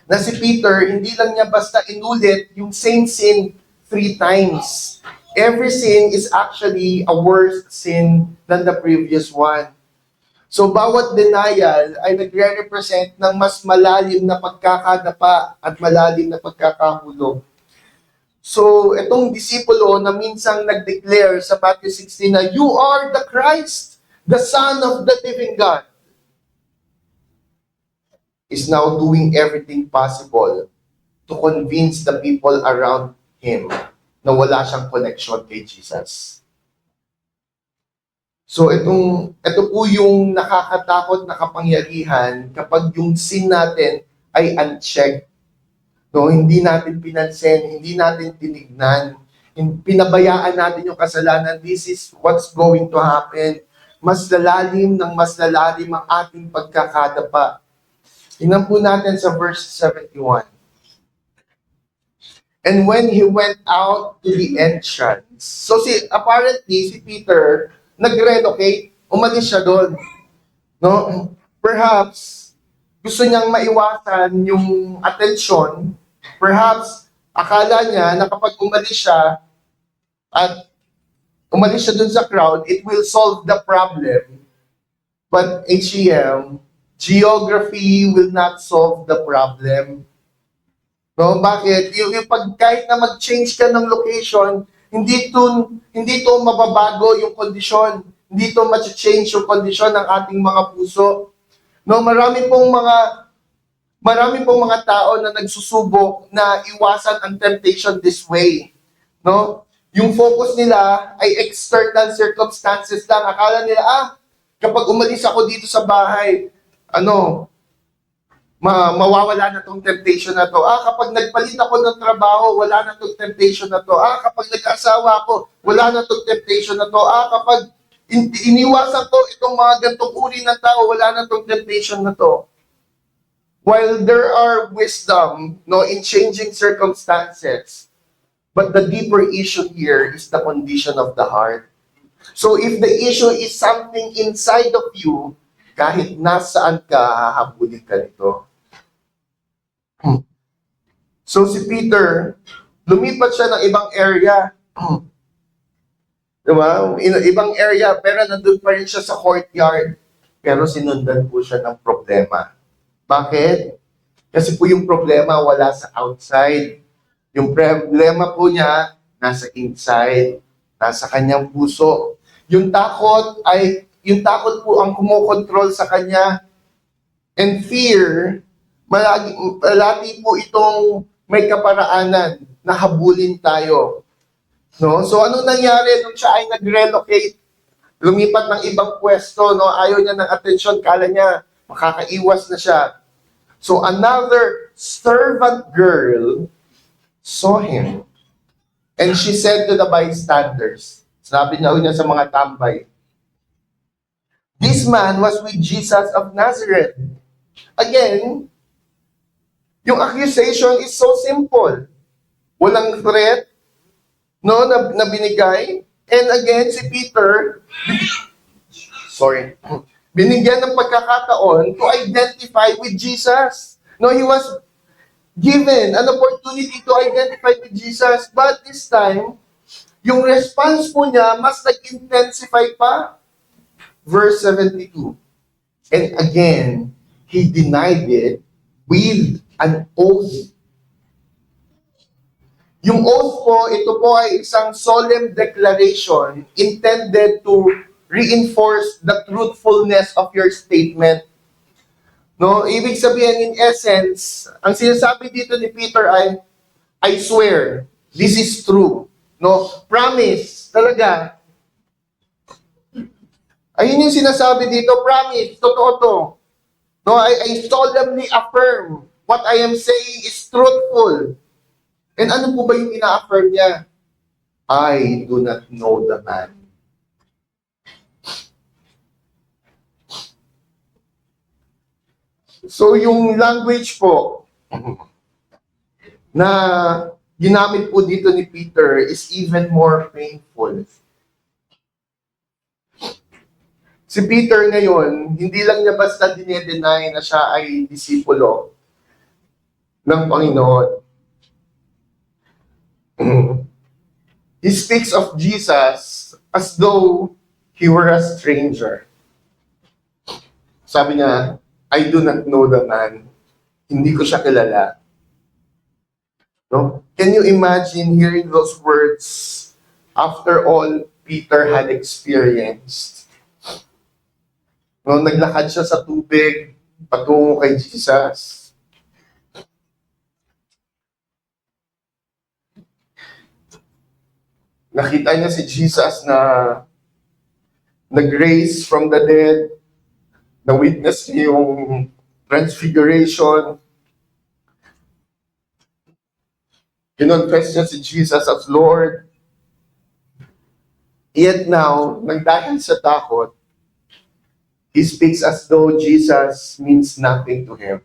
Na si Peter, hindi lang niya basta inulit yung same sin 3 times. Every sin is actually a worse sin than the previous one. So bawat denial ay nagre-represent ng mas malalim na pagkakadapa at malalim na pagkakahulog. So itong disipulo na minsang nag-declare sa Matthew 16 na, "You are the Christ, the Son of the living God," is now doing everything possible to convince the people around him na wala siyang connection kay Jesus. So ito po yung nakakatakot na kapangyarihan kapag yung sin natin ay unchecked. No, hindi natin pinansin, hindi natin tinignan, pinabayaan natin yung kasalanan. This is what's going to happen. Mas lalalim ng mas lalalim ang ating pagkakadapa. Tingnan po natin sa verse 71. And when he went out to the entrance, so apparently si Peter nag-relocate, umalis siya doon. No? Perhaps gusto niyang maiwasan yung atensyon. Perhaps akala niya na kapag umalis siya at umalis siya doon sa crowd, it will solve the problem. But HCM, geography will not solve the problem. No, bakit? Yung kahit na mag-change ka ng location, hindi to mababago yung kondisyon. Hindi to ma-change yung kondisyon ng ating mga puso. No, marami pong mga Marami pong mga tao na nagsusubok na iwasan ang temptation this way. No? Yung focus nila ay external circumstances lang. Akala nila, kapag umalis ako dito sa bahay, mawawala na tong temptation na to. Kapag nagpalit ako ng trabaho, wala na tong temptation na to. Kapag nag-asawa ako, wala na tong temptation na to. Kapag iniwasan ko itong mga gantong uri ng tao, wala na tong temptation na to. While there are wisdom, in changing circumstances, but the deeper issue here is the condition of the heart. So if the issue is something inside of you, kahit nasaan ka, hahabulin ka nito. So si Peter, lumipat siya ng ibang area. Diba? Ibang area, pero nandun pa rin siya sa courtyard. Pero sinundan po siya ng problema. Bakit? Kasi po yung problema wala sa outside. Yung problema po niya, nasa inside, nasa kanyang puso. Yung takot po ang kumokontrol sa kanya. And fear, malagi po itong may kaparaanan na habulin tayo. No? So ano nangyari nung siya ay nag-relocate? Lumipat ng ibang pwesto, ayaw niya ng atensyon, kala niya makakaiwas na siya. So another servant girl saw him. And she said to the bystanders, sabi niya sa mga tambay, "This man was with Jesus of Nazareth." Again, yung accusation is so simple. Walang threat, na binigay. And again, si Peter, binigyan ng pagkakataon to identify with Jesus. He was given an opportunity to identify with Jesus. But this time, yung response po niya, mas nag-intensify pa. Verse 72. And again, he denied it with an oath. Yung oath po, ito po ay isang solemn declaration intended to reinforce the truthfulness of your statement. Ibig sabihin, in essence, ang sinasabi dito ni Peter ay, I swear, this is true. Promise, talaga. Ayun yung sinasabi dito, promise, totoo to. I solemnly affirm what I am saying is truthful. And ano po ba yung ina-affirm niya? I do not know the man. So yung language po na ginamit po dito ni Peter is even more painful. Si Peter ngayon, hindi lang niya basta dinedenay na siya ay disipulo ng Panginoon. He speaks of Jesus as though he were a stranger. Sabi niya, I do not know the man. Hindi ko siya kilala. Can you imagine hearing those words after all Peter had experienced? Naglakad siya sa tubig patungo kay Jesus. Nakita niya si Jesus na nag-raise from the dead, na-witness niya yung transfiguration. Kinonfess niya si Jesus as Lord. Yet now, nagdahil sa takot, he speaks as though Jesus means nothing to him.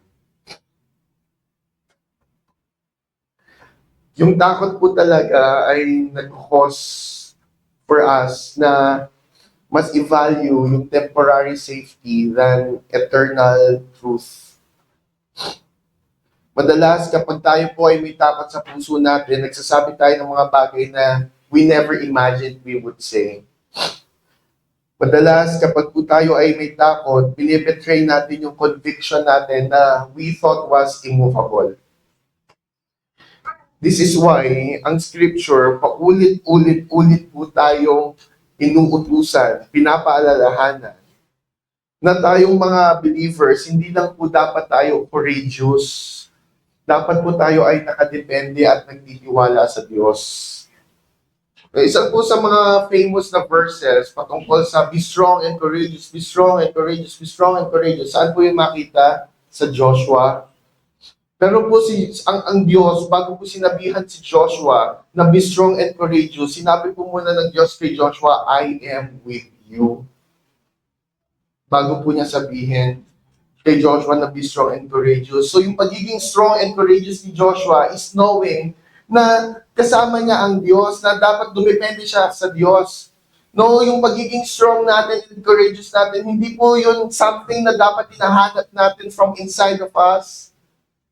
Yung takot po talaga ay nag-cause for us na mas i-value yung temporary safety than eternal truth. Madalas kapag tayo po ay may takot sa puso natin, nagsasabi tayo ng mga bagay na we never imagined we would say. Madalas kapag po tayo ay may takot, binibetray natin yung conviction natin na we thought was immovable. This is why ang scripture, paulit-ulit po tayong inuutusan, pinapaalalahanan na tayong mga believers, hindi lang po dapat tayo courageous. Dapat po tayo ay nakadepende at nagtitiwala sa Diyos. Isa po sa mga famous na verses patungkol sa be strong and courageous, be strong and courageous, be strong and courageous. Saan po yung makita? Sa Joshua. Pero po ang Diyos, bago po sinabihan si Joshua na be strong and courageous, sinabi po muna ng Diyos kay Joshua, I am with you. Bago po niya sabihin kay Joshua na be strong and courageous. So yung pagiging strong and courageous ni Joshua is knowing na kasama niya ang Diyos, na dapat dumepende siya sa Diyos. No, yung pagiging strong natin and courageous natin, hindi po yun something na dapat hinahanap natin from inside of us.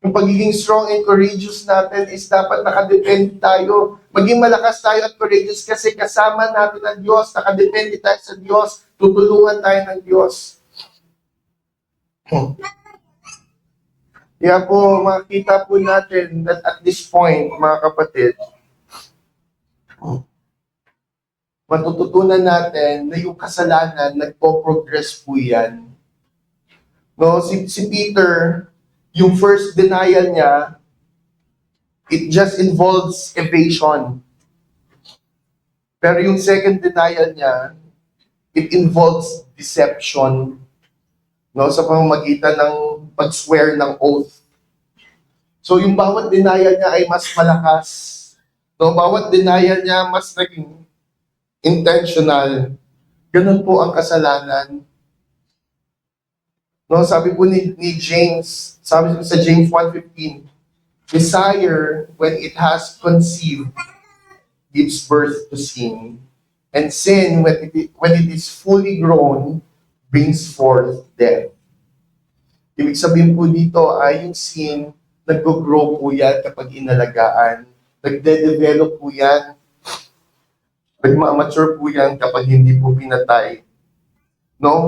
Yung pagiging strong and courageous natin is dapat nakadepende tayo. Maging malakas tayo at courageous kasi kasama natin ang Diyos, nakadepende tayo sa Diyos, tutulungan tayo ng Diyos. Kaya po, makikita po natin that at this point, mga kapatid, matututunan natin na yung kasalanan, nagpo-progress po yan. No, si Peter, yung first denial niya, it just involves evasion. Pero yung second denial niya, it involves deception. No, sa pamamagitan ng pag-swear ng oath. So yung bawat denial niya ay mas malakas. No, bawat denial niya mas naging intentional. Ganun po ang kasalanan. No, sabi po ni James, sabi sa James 1:15, desire, when it has conceived, gives birth to sin. And sin, when it is fully grown, brings forth death. Ibig sabihin po dito ay yung sin, nag-grow po yan kapag inalagaan. Nagde-develop po yan. Nag-mature po yan kapag hindi po pinatay. No,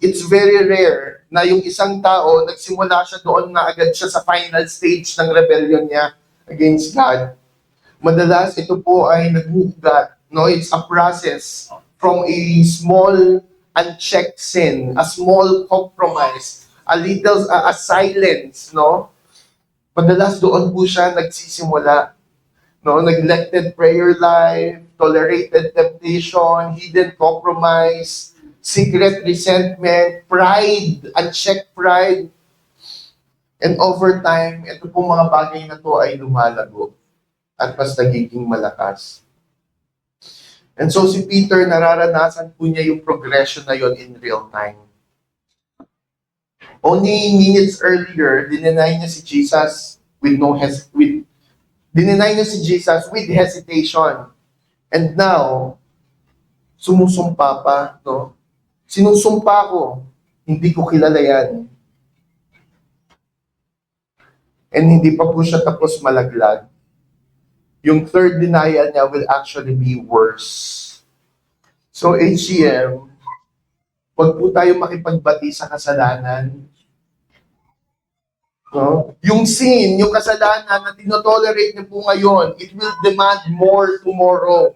it's very rare na yung isang tao, nagsimula siya doon na agad siya sa final stage ng rebellion niya against God. Madalas ito po ay naghuhugat. No, it's a process from a small unchecked sin, a small compromise, a little a silence, no? Madalas doon po siya nagsisimula. No, neglected prayer life, tolerated temptation, hidden compromise, secret resentment, pride, unchecked pride. And over time, ito pong mga bagay na to ay lumalago at mas nagiging malakas. And so si Peter, nararanasan po niya yung progression na yon in real time. Only minutes earlier, dinenay niya si Jesus with hesitation. And now, sumusumpa pa, no? Sinusumpa ko, hindi ko kilala yan. And hindi pa po siya tapos malaglag. Yung third denial niya will actually be worse. So HCM, wag po tayo makipagbati sa kasalanan. No? Yung sin, yung kasalanan na tinotolerate niyo po ngayon, it will demand more tomorrow.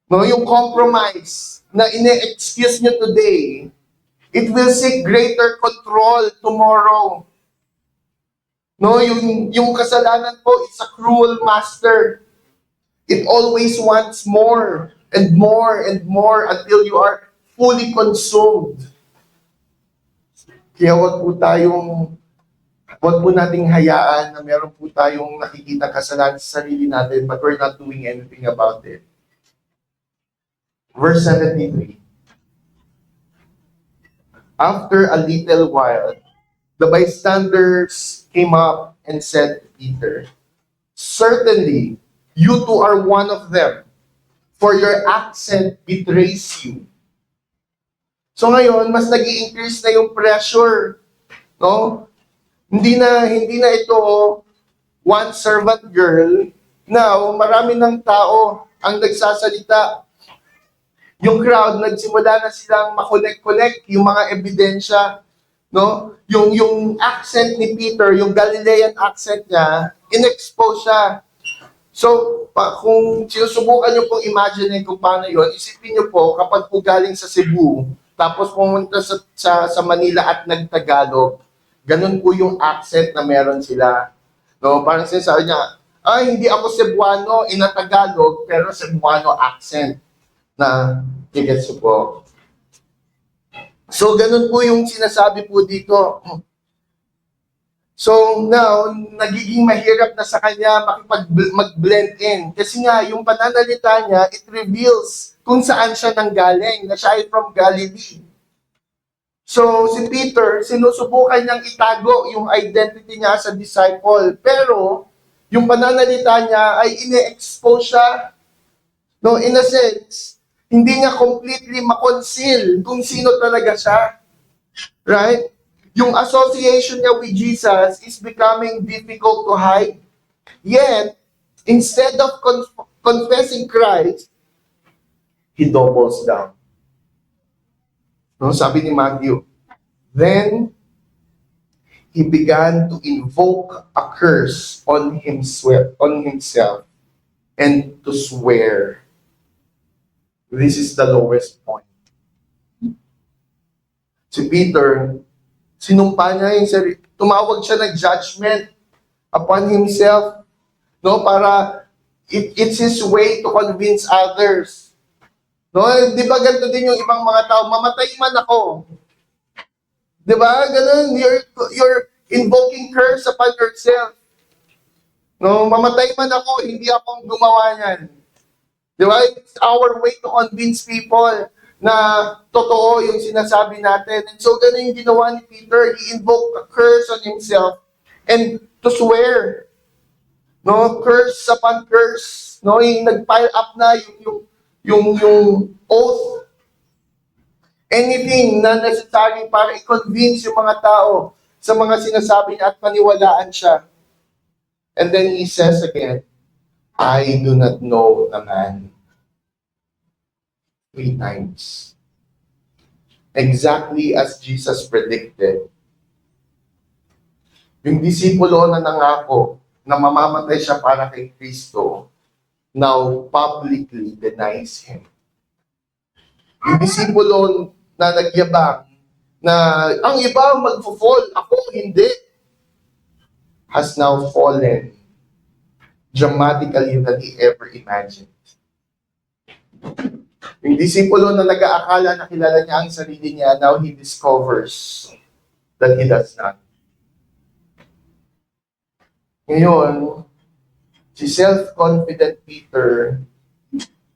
No, yung compromise na ine-excuse niyo today, it will seek greater control tomorrow. No, yung kasalanan po, it's a cruel master. It always wants more and more and more until you are fully consumed. Kaya wag po nating hayaan na meron po tayong nakikita kasalanan sa sarili natin but we're not doing anything about it. Verse 73. After a little while, the bystanders came up and said to Peter, certainly, you too are one of them, for your accent betrays you. So ngayon, mas nag-i-increase na yung pressure. No? Hindi na ito one servant girl. Now, marami ng tao ang nagsasalita. Yung crowd, nagsimula na silang makolek-kolek yung mga ebidensya. No? Yung accent ni Peter, yung Galilean accent niya, in-expose siya. So, kung sinusubukan nyo pong imagine kung paano yun, isipin nyo po, kapag po galing sa Cebu, tapos pumunta sa Manila at nagtagalog, ganun po yung accent na meron sila. No, parang sinasabi niya, ay, hindi ako Cebuano in a Tagalog, pero Cebuano accent na gets po. So, ganun po yung sinasabi po dito. So, now, nagiging mahirap na sa kanya mag-blend in. Kasi nga, yung pananalita niya, it reveals kung saan siya nanggaling, na siya ay from Galilee. So, si Peter, sinusubukan niyang itago yung identity niya as a disciple. Pero, yung pananalita niya ay ine-expose siya. No, in a sense, hindi niya completely makonceal kung sino talaga siya. Right? Yung association niya with Jesus is becoming difficult to hide. Yet, instead of confessing Christ, he doubles down. No, sabi ni Matthew, then he began to invoke a curse on himself and to swear. This is the lowest point. Si Peter, sinumpa niya yung sarili. Tumawag siya ng judgment upon himself. No, para it's his way to convince others. No, di ba ganito din yung ibang mga tao, mamatay man ako. Di ba? Ganun, you're invoking curse upon yourself. No, mamatay man ako, hindi akong gumawa niyan. Di ba? It's our way to convince people na totoo yung sinasabi natin. And so, ganun yung ginawa ni Peter. He invoked a curse on himself and to swear. No, curse upon curse. No, yung nag-pile up na yung oath. Anything na necessary para i-convince yung mga tao sa mga sinasabi niya at paniwalaan siya. And then he says again, I do not know the man. 3 times. Exactly as Jesus predicted. Yung disipulo na nangako na mamamatay siya para kay Kristo, now publicly denies Him. Yung disipulo na nagyabang na ang iba magfo-fall, ako hindi, has now fallen dramatically than he ever imagined. Yung disipulo na nag-aakala na kilala niya ang sarili niya, now he discovers that he does not. Ngayon, si self-confident Peter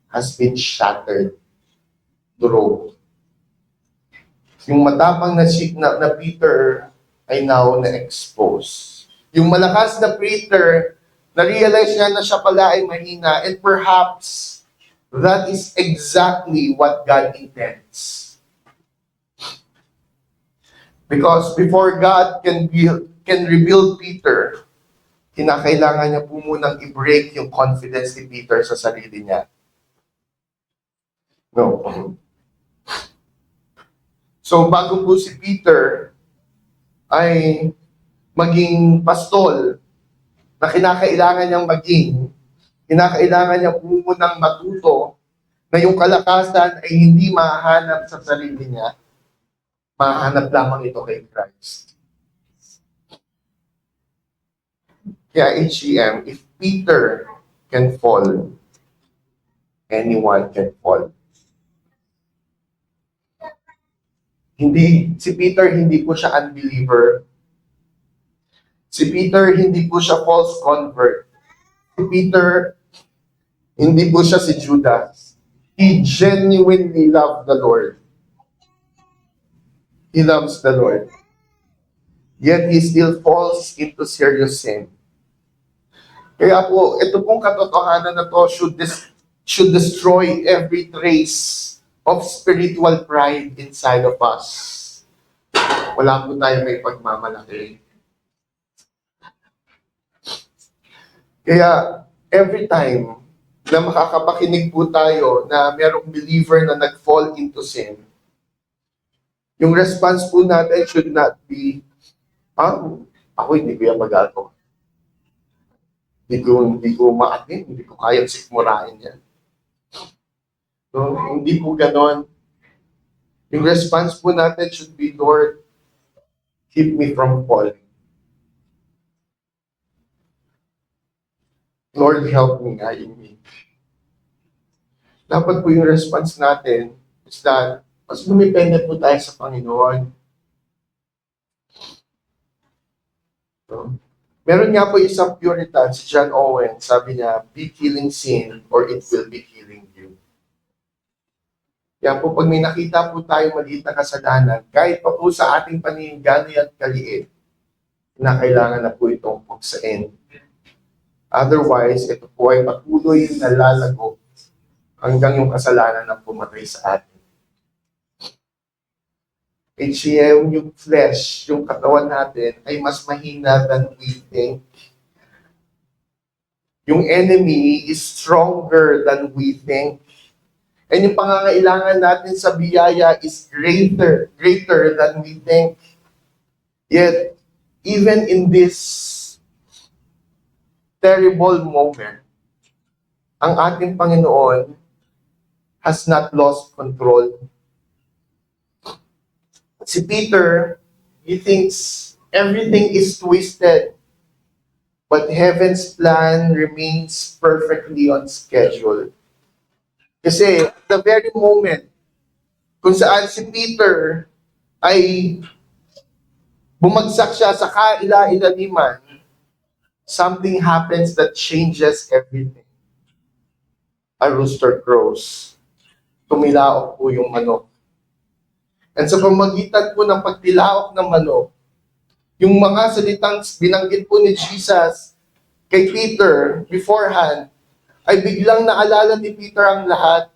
has been shattered to roll. Yung matapang na Peter ay now na-expose. Yung malakas na Peter, na-realize niya na siya pala ay mahina, and perhaps that is exactly what God intends. Because before God can rebuild Peter, kinakailangan niya po munang i-break yung confidence ni Peter sa sarili niya. No. So bago po si Peter ay maging pastol na kinakailangan niyang maging, kinakailangan niya po munang matuto na yung kalakasan ay hindi mahanap sa sarili niya, mahanap lamang ito kay Christ. Kaya HCM, if Peter can fall, anyone can fall. Si Peter hindi po siya unbeliever. Si Peter hindi po siya false convert. Si Peter hindi po siya si Judas. He genuinely loved the Lord. He loves the Lord. Yet he still falls into serious sin. Kaya po, ito pong katotohanan na to should destroy every trace of spiritual pride inside of us. Wala po tayo may pagmamalaki. Kaya, every time na makakapakinig po tayo na merong believer na nag-fall into sin, yung response po natin should not be, ako hindi ko yan magagawa. Hindi ko maatin, hindi ko kayang sikmurain yan. So, hindi po ganon. Yung response po natin should be, Lord, keep me from falling. Lord, help me nga in me. Dapat po yung response natin is that mas lumipendent po tayo sa Panginoon. No? Meron nga po isang Puritan, si John Owen, sabi niya, be killing sin or it will be killing you. Kaya po pag may nakita po tayo maliit na kasalanan, kahit pa po sa ating paningin gano'n at kaliit, na kailangan na po itong puksain. Otherwise, ito po ay patuloy na lalago hanggang yung kasalanan na pumatay sa atin. Yung flesh, yung katawan natin, ay mas mahina than we think. Yung enemy is stronger than we think. And yung pangangailangan natin sa biyaya is greater than we think. Yet, even in this terrible moment, ang ating Panginoon has not lost control. Si Peter, he thinks everything is twisted, but heaven's plan remains perfectly on schedule. Kasi at the very moment kung saan si Peter ay bumagsak siya sa kaila-ilaliman, something happens that changes everything. A rooster crows. Tumilaok po yung manok. And sa pamagitan po ng pagtilaok ng manok, yung mga salitang binanggit po ni Jesus kay Peter beforehand, ay biglang naalala ni Peter ang lahat.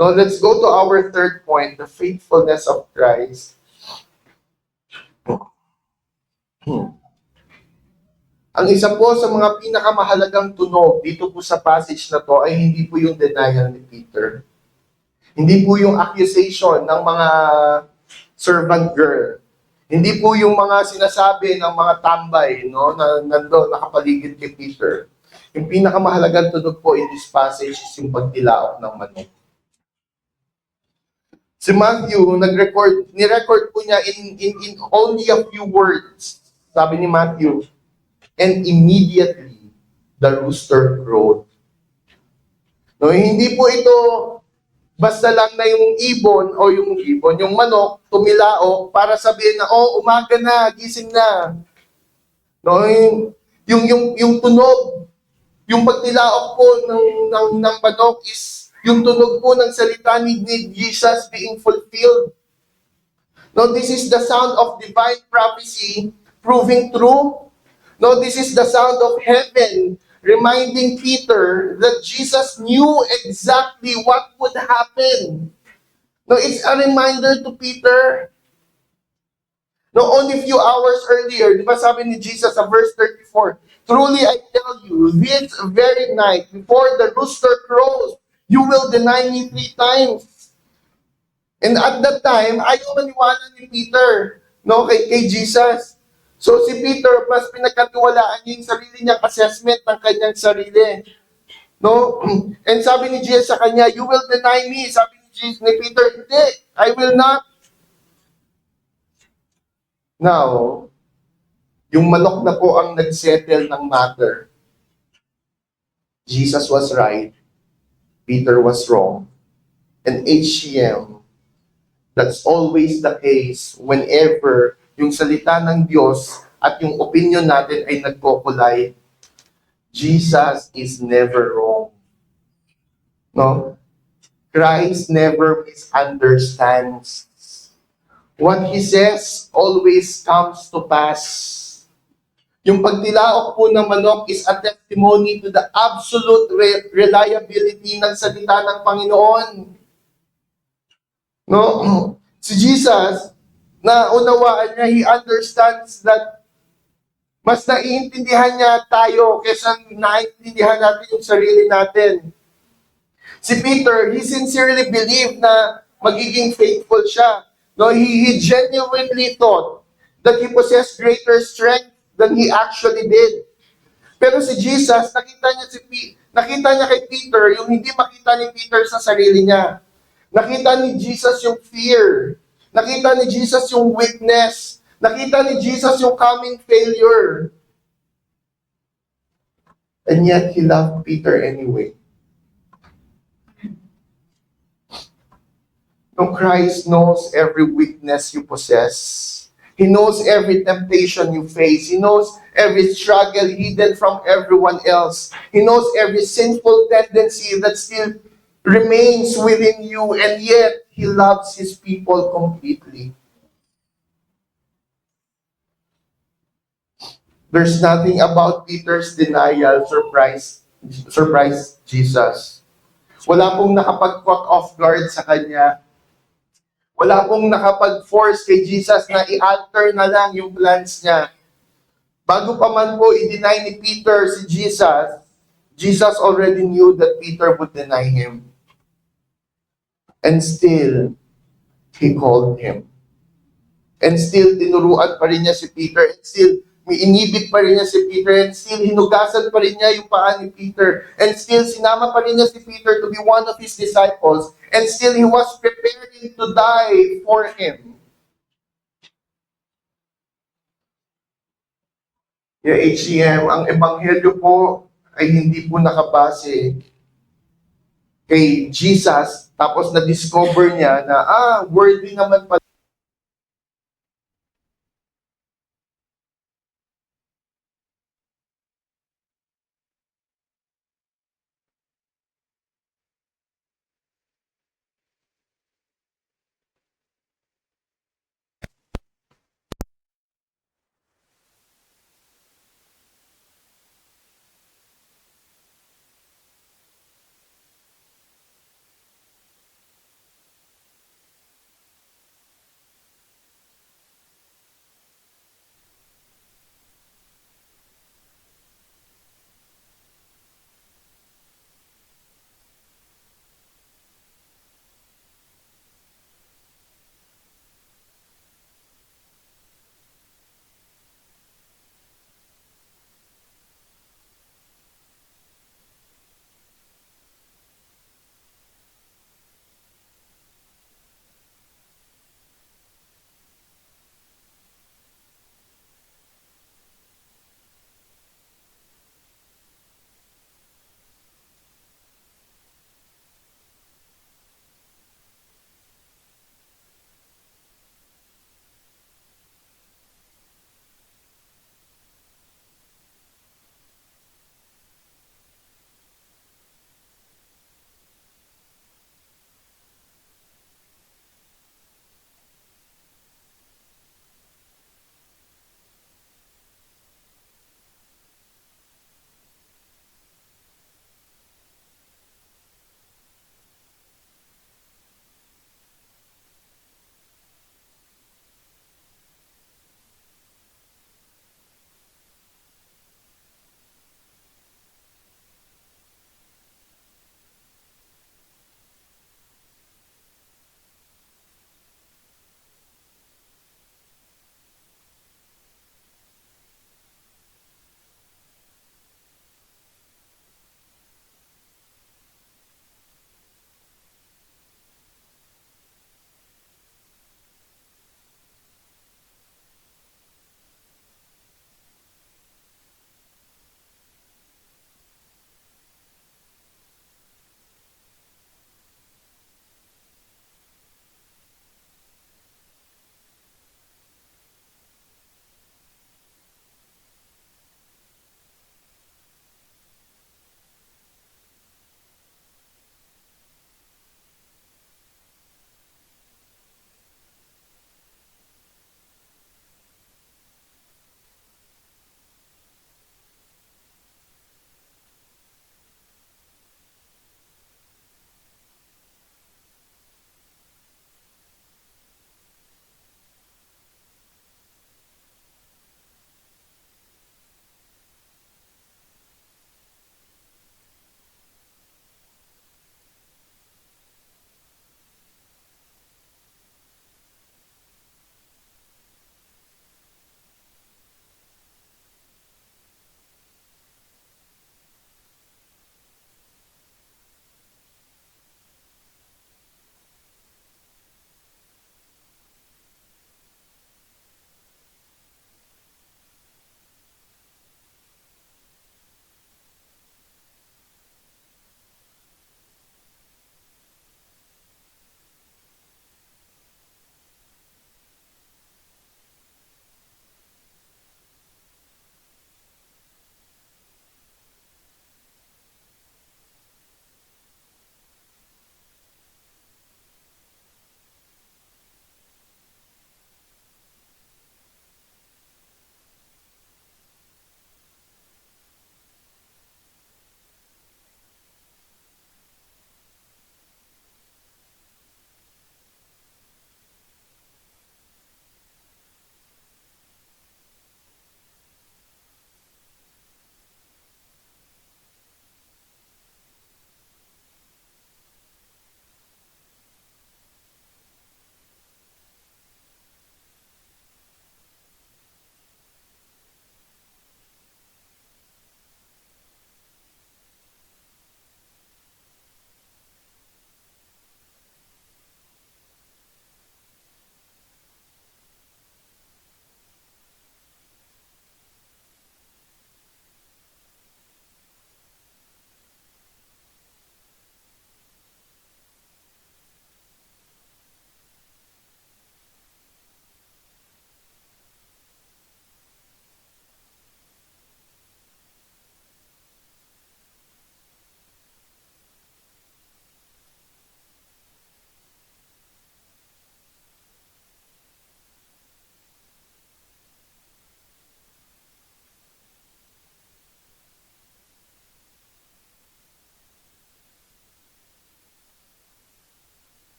Now, let's go to our third point, the faithfulness of Christ. Ang isa po sa mga pinakamahalagang tunog dito po sa passage na to ay hindi po yung denial ni Peter. Hindi po yung accusation ng mga servant girl. Hindi po yung mga sinasabi ng mga tambay, no, na nandoon nakapaligid kay Peter. Yung pinakamahalagang tunog po in this passage is yung pagtilaok ng manok. Si Matthew, ni-record po niya in only a few words. Sabi ni Matthew, and immediately the rooster crowed. No, hindi po ito basta lang na yung yung manok, tumilaok para sabihin na, oh, umaga na, gising na. No, yung tunog, yung pagtilaok po ng manok is yung tunog po ng salita ni Jesus being fulfilled. No, this is the sound of divine prophecy proving true. No, this is the sound of heaven reminding Peter that Jesus knew exactly what would happen. No, it's a reminder to Peter. No, only a few hours earlier, di ba sabi ni Jesus sa verse 34, truly I tell you, this very night, before the rooster crows, you will deny me 3 times. And at that time, ayaw maniwala ni Peter, no, kay Jesus. So si Peter, mas pinagkatiwalaan niya yung sarili niyang assessment ng kanyang sarili. No? And sabi ni Jesus sa kanya, you will deny me. Sabi ni Peter, hindi, I will not. Now, yung manok na po ang nagsettle ng matter. Jesus was right. Peter was wrong. And HCM, that's always the case whenever yung salita ng Diyos at yung opinion natin ay nagkokulay. Jesus is never wrong. No? Christ never misunderstands. What He says always comes to pass. Yung pagtilaok po ng manok is a testimony to the absolute reliability ng salita ng Panginoon. No? Si Jesus, na unawaan niya, He understands that mas naiintindihan niya tayo kaysa naiintindihan natin yung sarili natin. Si Peter, he sincerely believed na magiging faithful siya. No, he genuinely thought that he possessed greater strength than he actually did. Pero si Jesus, nakita niya kay Peter yung hindi makita ni Peter sa sarili niya. Nakita ni Jesus yung fear. Nakita ni Jesus yung weakness. Nakita ni Jesus yung coming failure. And yet, He loved Peter anyway. No, Christ knows every weakness you possess. He knows every temptation you face. He knows every struggle hidden from everyone else. He knows every sinful tendency that still remains within you, and yet He loves His people completely. There's nothing about Peter's denial surprise Jesus. Wala pong nakapag-caught off guard sa kanya. Wala pong nakapag-force kay Jesus na i-alter na lang yung plans niya. Bago pa man po i-deny ni Peter si Jesus, Jesus already knew that Peter would deny Him. And still, He called him. And still, tinuruan pa rin niya si Peter. And still, may inibig pa rin niya si Peter. And still, hinugasan pa rin niya yung paa ni Peter. And still, sinama pa rin niya si Peter to be one of his disciples. And still, he was preparing to die for him. Yeah, HCM, ang ebanghelyo po ay hindi po nakabase kay Jesus, tapos na-discover niya na, worthy naman pala.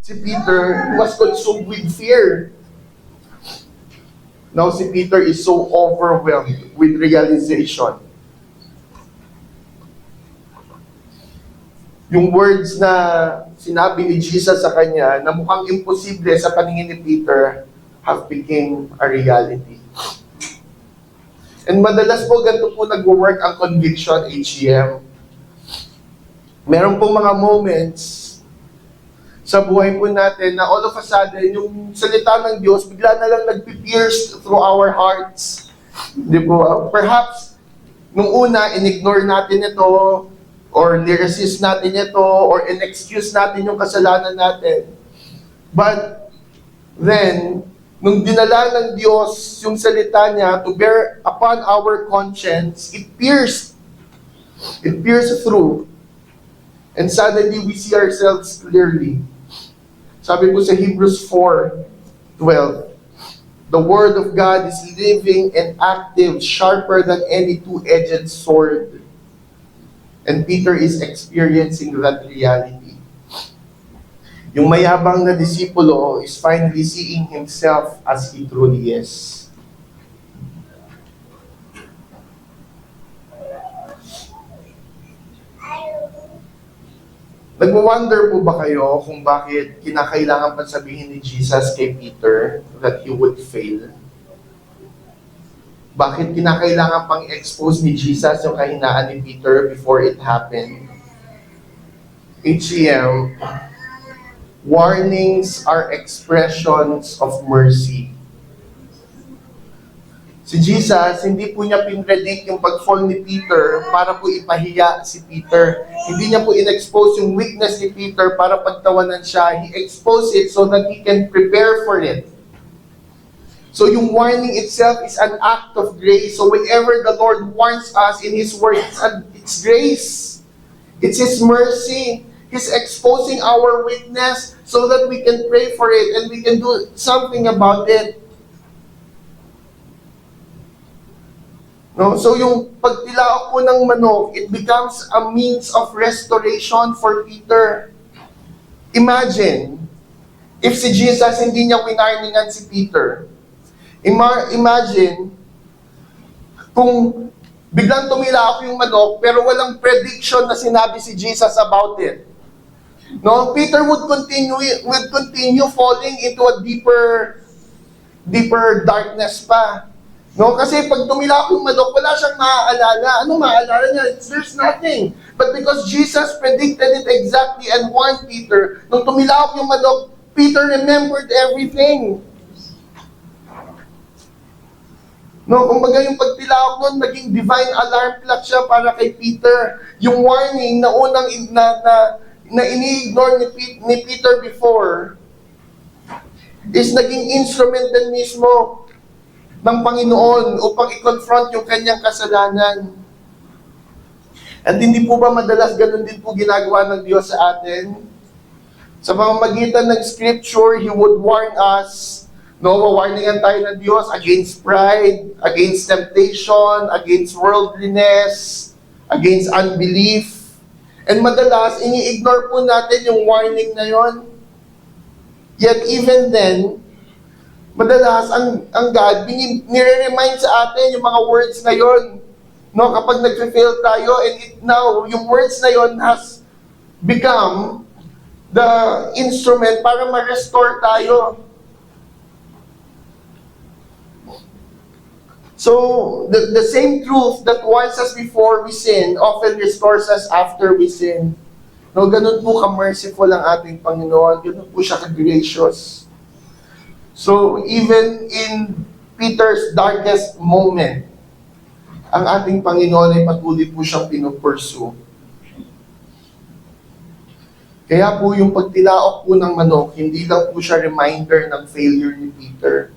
Si Peter was consumed with fear. Now si Peter is so overwhelmed with realization. Yung words na sinabi ni Jesus sa kanya na mukhang imposible sa paningin ni Peter have became a reality. And madalas po ganito po nag-work ang conviction, HEM. Meron pong mga moments sa buhay po natin na all of a sudden, yung salita ng Diyos, bigla na lang nagpi-pierce through our hearts. Di po? Perhaps, nung una, in-ignore natin ito, or ni-resist natin ito, or in-excuse natin yung kasalanan natin. But, then, nung dinala ng Diyos yung salita niya to bear upon our conscience, it pierced. It pierced through. And suddenly, we see ourselves clearly. Sabi po sa Hebrews 4:12, the Word of God is living and active, sharper than any two-edged sword. And Peter is experiencing that reality. Yung mayabang na disipulo is finally seeing himself as he truly is. Nag-wonder po ba kayo kung bakit kinakailangan pa sabihin ni Jesus kay Peter that he would fail? Bakit kinakailangan pang expose ni Jesus yung kahinaan ni Peter before it happened? HEM, warnings are expressions of mercy. Si Jesus, hindi po niya pinredict yung pag-fall ni Peter para po ipahiya si Peter. Hindi niya po in-expose yung weakness ni Peter para pagtawanan siya. He exposed it so that he can prepare for it. So yung warning itself is an act of grace. So whenever the Lord warns us in His Word, it's grace. It's His mercy. He's exposing our weakness so that we can pray for it and we can do something about it. No? So yung pagtilaok po ng manok, it becomes a means of restoration for Peter. Imagine, if si Jesus hindi niya winarningan si Peter. Imagine, kung biglang tumilaok yung manok, pero walang prediction na sinabi si Jesus about it. No, Peter would continue falling into a deeper darkness pa. No, kasi pag tumilaok yung manok, wala siyang maaalala. Ano maaalala niya? There's nothing. But because Jesus predicted it exactly and warned Peter, nung tumilaok yung manok, Peter remembered everything. No, kumbaga yung pagtilaok nun, naging divine alarm clock siya para kay Peter. Yung warning na unang na ini-ignore ni Peter before is naging instrument din mismo ng Panginoon upang i-confront yung kanyang kasalanan. At hindi po ba madalas ganun din po ginagawa ng Diyos sa atin? Sa pamamagitan ng Scripture, He would warn us. No, warningan tayo ng Diyos against pride, against temptation, against worldliness, against unbelief. And madalas, ini-ignore po natin yung warning na yon. Yet even then, madalas ang God, nire-remind sa atin yung mga words na yon. No, kapag nag-fail tayo, and now, yung words na yon has become the instrument para ma-restore tayo. So, the same truth that warns us before we sin often restores us after we sin. No, ganun po ka-merciful ang ating Panginoon. Ganun po siya ka-gracious. So, even in Peter's darkest moment, ang ating Panginoon ay patuloy po siyang pinupursue. Kaya po yung pagtilaok po ng manok, hindi lang po siya reminder ng failure ni Peter.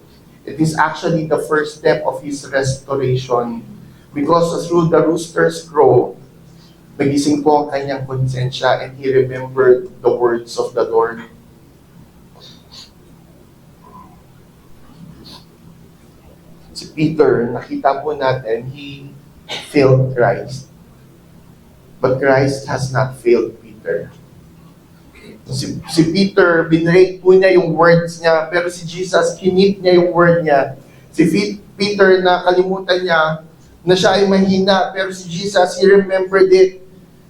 It is actually the first step of his restoration. Because through the rooster's crow, nagising po ang kanyang konsensya and he remembered the words of the Lord. Si Peter, nakita po natin, he failed Christ. But Christ has not failed Peter. Si Peter, binrake po niya yung words niya, pero si Jesus, kinip niya yung word niya. Peter, nakalimutan niya na siya ay mahina, pero si Jesus, he remembered it.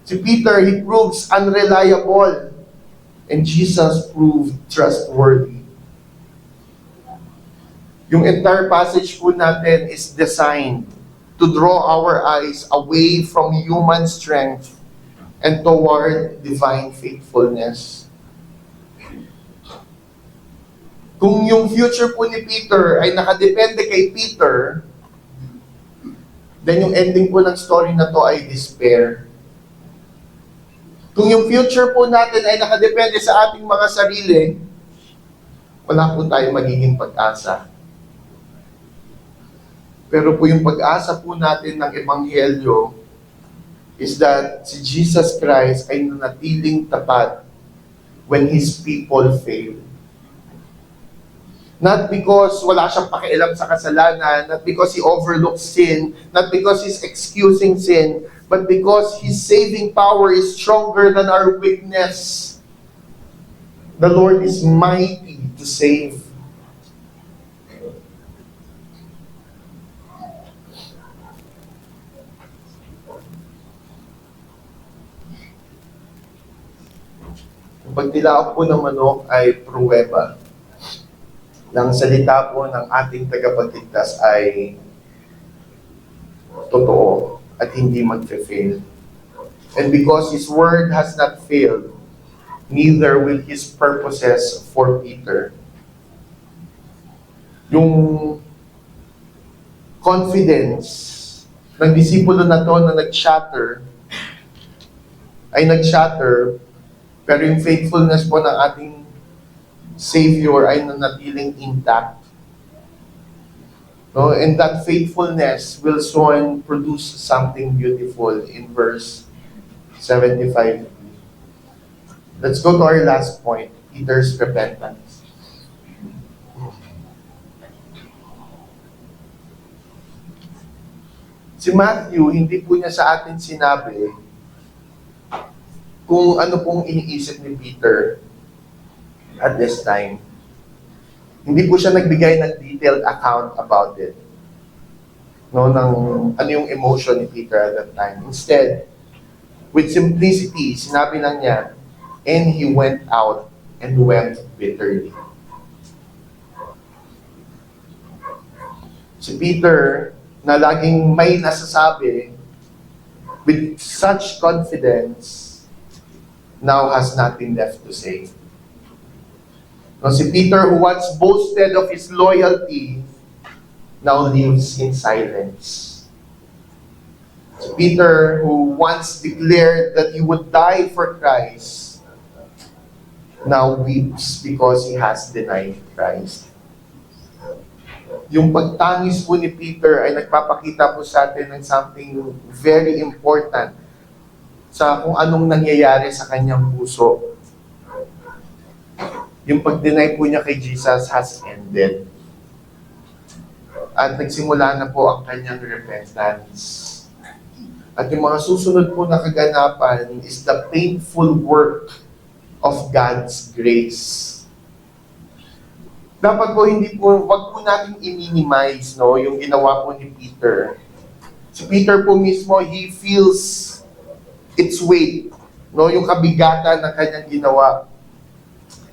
Si Peter, he proves unreliable. And Jesus proved trustworthy. Yung entire passage po natin is designed to draw our eyes away from human strength and toward divine faithfulness. Kung yung future po ni Peter ay nakadepende kay Peter, then yung ending po ng story na to ay despair. Kung yung future po natin ay nakadepende sa ating mga sarili, wala po tayong magiging pag-asa. Pero po yung pag-asa po natin ng Ebanghelyo is that si Jesus Christ ay nanatiling tapat when His people fail. Not because wala siyang pakialam sa kasalanan, not because He overlooks sin, not because He's excusing sin, but because His saving power is stronger than our weakness. The Lord is mighty to save. Ang pagtilaok po ng manok ay pruweba. Ng salita po ng ating tagapagligtas ay totoo at hindi magfe-fail. And because His word has not failed, neither will His purposes for Peter. Yung confidence ng disipulo na to na nag-shatter, pero yung faithfulness po ng ating Savior ay nanatiling intact. No? And that faithfulness will soon produce something beautiful in verse 75. Let's go to our last point, Peter's repentance. Si Matthew, hindi po niya sa atin sinabi kung ano pong iniisip ni Peter at this time. Hindi po siya nagbigay ng detailed account about it. No, ng ano yung emotion ni Peter at that time. Instead, with simplicity, sinabi lang niya, and he went out and wept bitterly. Si Peter, na laging may nasasabi, with such confidence, now has nothing left to say. No, si Peter, who once boasted of his loyalty, now lives in silence. Si Peter, who once declared that he would die for Christ, now weeps because he has denied Christ. Yung pagtangis po ni Peter ay nagpapakita po sa atin ng something very important sa kung anong nangyayari sa kanyang puso. Yung pag-deny po niya kay Jesus has ended. At nagsimula na po ang kanyang repentance. At yung mga susunod po na kaganapan is the painful work of God's grace. Dapat po wag po natin i-minimize yung ginawa po ni Peter. Si Peter po mismo, he feels its weight, yung kabigatan ng kanyang ginawa.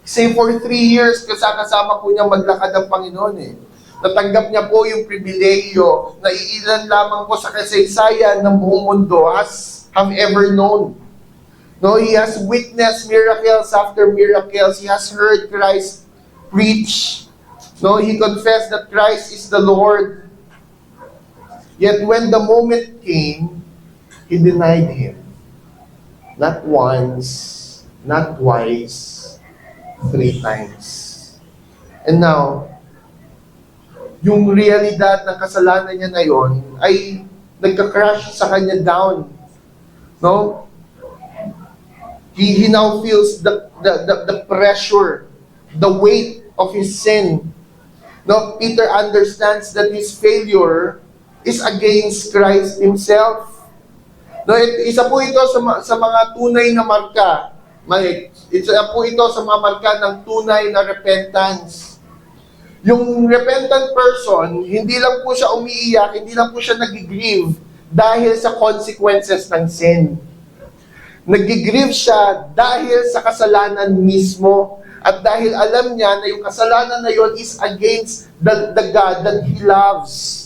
Kasi for 3 years, kasama po niya maglakad ng Panginoon Natanggap niya po yung pribileyo na iilan lamang po sa kasaysayan ng buong mundo have ever known. He has witnessed miracles after miracles. He has heard Christ preach. He confessed that Christ is the Lord. Yet when the moment came, he denied Him. Not once, not twice, 3 times. And now, yung realidad ng kasalanan niya na yon ay nagka-crash sa kanya down. He now feels the pressure, the weight of his sin. Peter understands that his failure is against Christ Himself. Isa po ito sa mga tunay na marka. Isa po ito sa mga marka ng tunay na repentance. Yung repentant person, hindi lang po siya umiiyak, hindi lang po siya nag-grieve dahil sa consequences ng sin. Nag-grieve siya dahil sa kasalanan mismo at dahil alam niya na yung kasalanan na yon is against the God that He loves.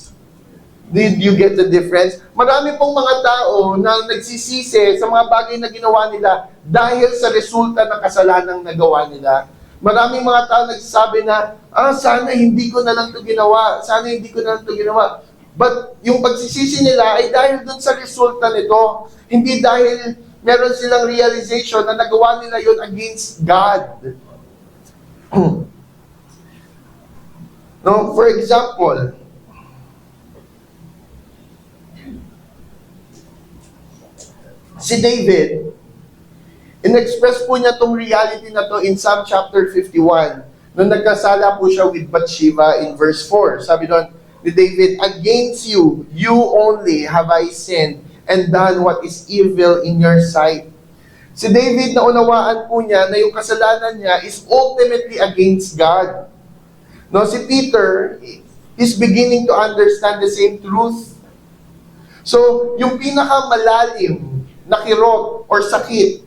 Did you get the difference? Marami pong mga tao na nagsisisi sa mga bagay na ginawa nila dahil sa resulta ng kasalanang nagawa nila. Maraming mga tao nagsasabi na, sana hindi ko na lang ito ginawa. Sana hindi ko na lang ito ginawa. But yung pagsisisi nila ay dahil dun sa resulta nito. Hindi dahil meron silang realization na nagawa nila yon against God. No, for example, si David, in-express po niya tong reality na to in Psalm chapter 51. Nung nagkasala po siya with Bathsheba in verse 4. Sabi doon ni David, "Against you, you only have I sinned and done what is evil in your sight." Si David, naunawaan po niya na yung kasalanan niya is ultimately against God. No, si Peter is beginning to understand the same truth. So, yung pinakamalalim na kirot or sakit,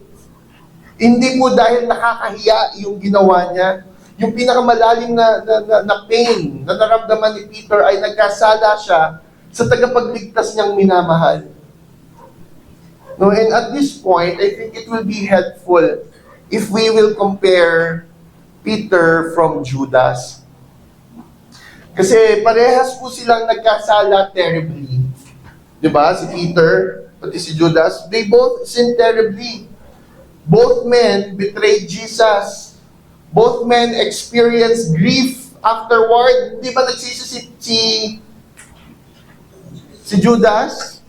hindi po dahil nakakahiya yung ginawa niya. Yung pinakamalalim na pain na naramdaman ni Peter ay nagkasala siya sa tagapagligtas niyang minamahal. No, and at this point, I think it will be helpful if we will compare Peter from Judas. Kasi parehas po silang nagkasala terribly. Diba? Si Peter, pati si Judas, they both sinned terribly. Both men betrayed Jesus. Both men experienced grief afterward. Di ba nagsisi si Judas?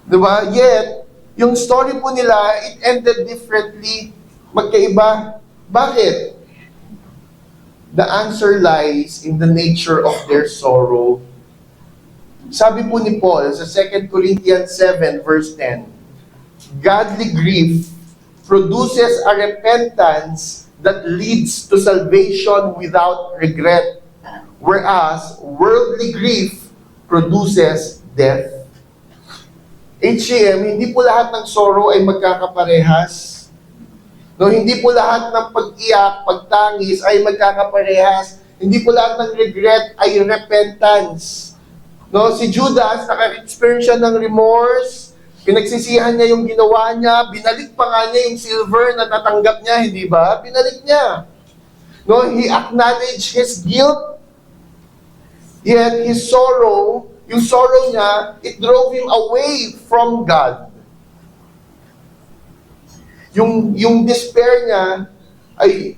Di ba? Yet, yung story po nila, it ended differently. Magkaiba. Bakit? The answer lies in the nature of their sorrow. Sabi po ni Paul sa 2 Corinthians 7 verse 10, "Godly grief produces a repentance that leads to salvation without regret, whereas worldly grief produces death." HCM, hindi po lahat ng sorrow ay magkakaparehas. No, hindi po lahat ng pag-iyak, pagtangis ay magkakaparehas. Hindi po lahat ng regret ay repentance. No, si Judas, naka-experience siya ng remorse, pinagsisihan niya yung ginawa niya, binalik pa nga niya yung silver na natanggap niya, hindi ba? Binalik niya. No, he acknowledged his guilt, yet his sorrow, yung sorrow niya, it drove him away from God. Yung despair niya ay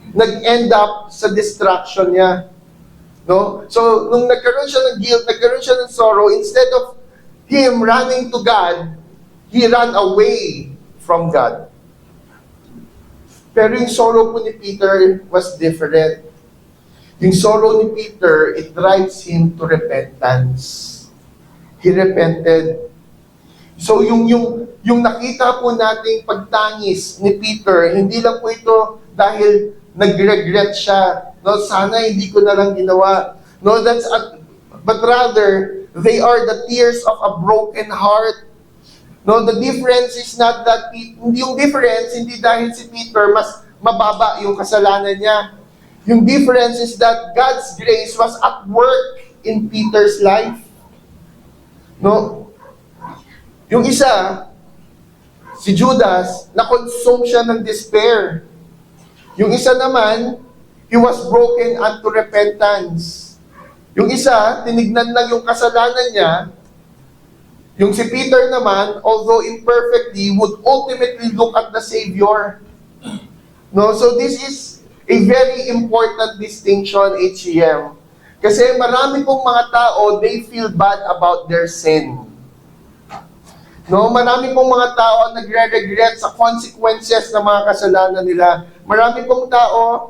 nag-end up sa destruction niya. No? So, nung nagkaroon siya ng guilt, nagkaroon siya ng sorrow, instead of him running to God, he ran away from God. Pero yung sorrow po ni Peter was different. Yung sorrow ni Peter, it drives him to repentance. He repented. So, yung nakita po nating pagtangis ni Peter, hindi lang po ito dahil nag-regret siya. No, sana hindi ko na lang ginawa. No, but rather, they are the tears of a broken heart. No, the difference is not that, yung difference, hindi dahil si Peter mas mababa yung kasalanan niya. Yung difference is that God's grace was at work in Peter's life. No? Yung isa, si Judas, na-consume siya ng despair. Yung isa naman, he was broken unto repentance. Yung isa, tinignan lang yung kasalanan niya. Yung si Peter naman, although imperfectly, would ultimately look at the Savior. No, so this is a very important distinction, HCM. Kasi marami pong mga tao, they feel bad about their sin. No, marami pong mga tao ang nagre-regret sa consequences ng mga kasalanan nila. Marami pong tao,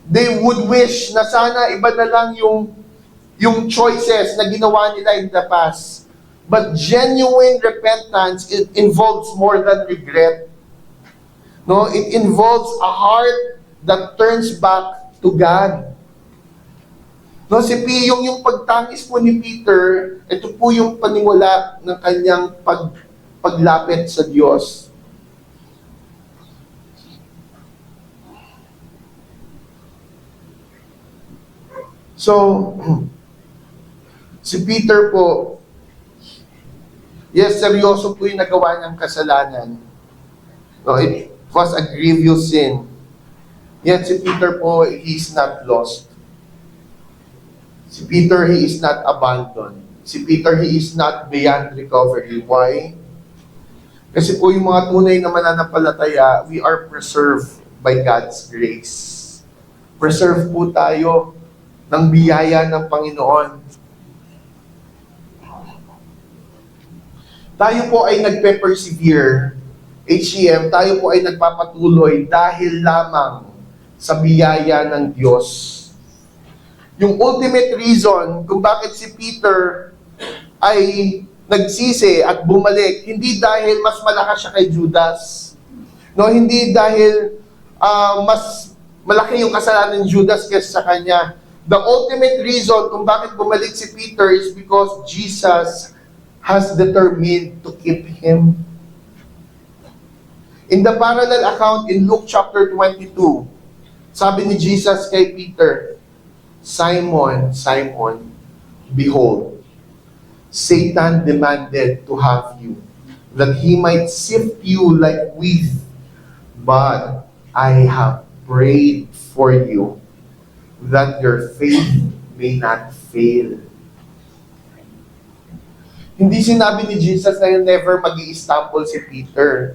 they would wish na sana iba na lang yung choices na ginawa nila in the past. But genuine repentance, it involves more than regret. No, it involves a heart that turns back to God. No, yung pagtangis po ni Peter, ito po yung panimula ng kanyang paglapit sa Diyos. So, si Peter po, yes, seryoso po yung nagawa niyang kasalanan. No, it was a grievous sin. Yet si Peter po, he's not lost. Si Peter, he is not abandoned. Si Peter, he is not beyond recovery. Why? Kasi po yung mga tunay na mananampalataya, we are preserved by God's grace. Preserved po tayo ng biyaya ng Panginoon. Tayo po ay nagpe-persevere, HCM, tayo po ay nagpapatuloy dahil lamang sa biyaya ng Diyos. Yung ultimate reason kung bakit si Peter ay nagsisi at bumalik, hindi dahil mas malakas siya kay Judas. No, hindi dahil mas malaki yung kasalanan ni Judas kaysa sa kanya. The ultimate reason kung bakit bumalik si Peter is because Jesus has determined to keep him. In the parallel account in Luke chapter 22, sabi ni Jesus kay Peter, Simon, Simon, behold, Satan demanded to have you, that he might sift you like wheat, but I have prayed for you, that your faith may not fail. Hindi sinabi ni Jesus na never mag-i-stumble si Peter.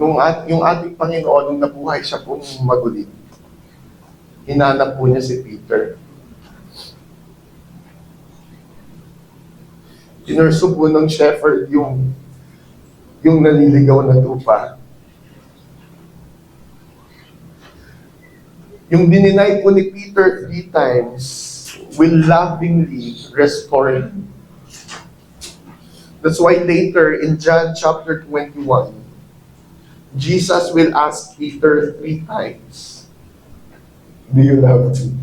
yung ating Panginoon, nung nabuhay siya pong magulit, hinanap po niya si Peter. Kinurso po ng shepherd yung naliligaw na tupa. Yung dininay po ni Peter 3 times will lovingly restore him. That's why later in John chapter 21, Jesus will ask Peter 3 times, "Do you love me?"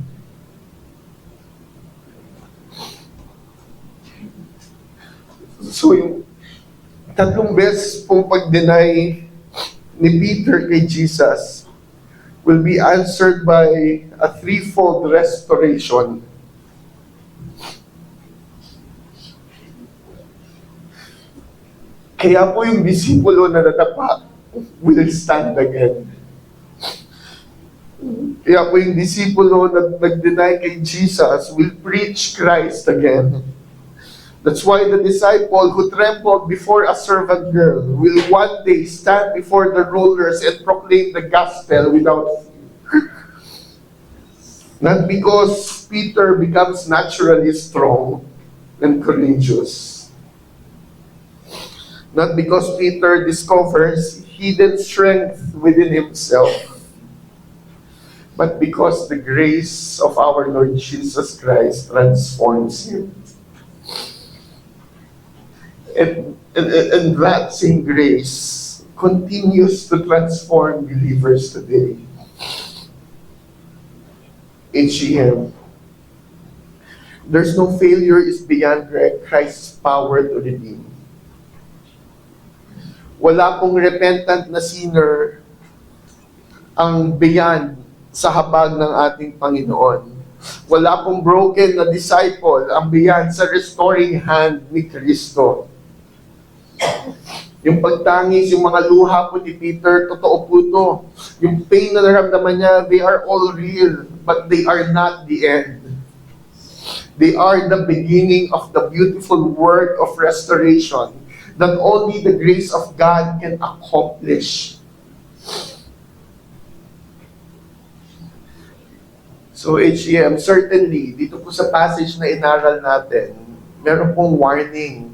So yung tatlong beses pong pag-deny ni Peter kay Jesus will be answered by a threefold restoration. Kaya po yung disipulo na nadapa will stand again. Kaya po yung disipulo na nag-deny kay Jesus will preach Christ again. That's why the disciple who trembled before a servant girl will one day stand before the rulers and proclaim the gospel without fear. Not because Peter becomes naturally strong and courageous. Not because Peter discovers hidden strength within himself, but because the grace of our Lord Jesus Christ transforms him. And that same grace continues to transform believers today. HEM. There's no failure is beyond Christ's power to redeem. Wala pong repentant na sinner ang beyond sa habag ng ating Panginoon. Wala pong broken na disciple ang beyond sa restoring hand ni Kristo. Yung pagtangis, yung mga luha po ni Peter, totoo po ito. Yung pain na naramdaman niya, they are all real, but they are not the end. They are the beginning of the beautiful work of restoration that only the grace of God can accomplish. So HEM, certainly, dito po sa passage na inaral natin, meron pong warning.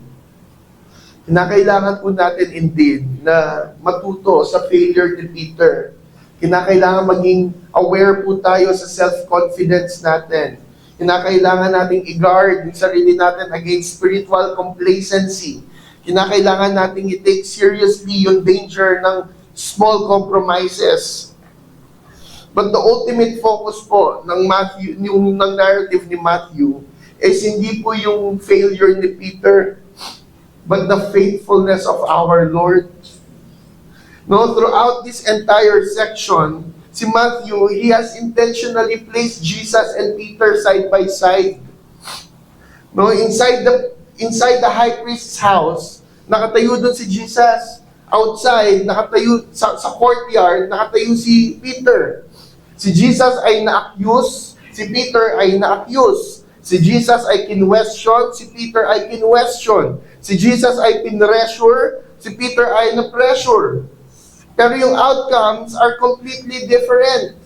Kinakailangan po natin indeed na matuto sa failure ni Peter. Kinakailangan maging aware po tayo sa self-confidence natin. Kinakailangan nating i-guard yung sarili natin against spiritual complacency. Kinakailangan nating i-take seriously yung danger ng small compromises. But the ultimate focus po ng narrative ni Matthew is hindi po yung failure ni Peter, but the faithfulness of our Lord. No, throughout this entire section, si Matthew, he has intentionally placed Jesus and Peter side by side. No, inside the high priest's house, nakatayo doon si Jesus. Outside, nakatayo sa courtyard, nakatayo si Peter. Si Jesus ay na-accuse, si Peter ay na-accuse. Si Jesus ay kinwestiyon, si Peter ay kinwestiyon. Si Jesus ay pinressure, si Peter ay na-pressure. Pero yung outcomes are completely different.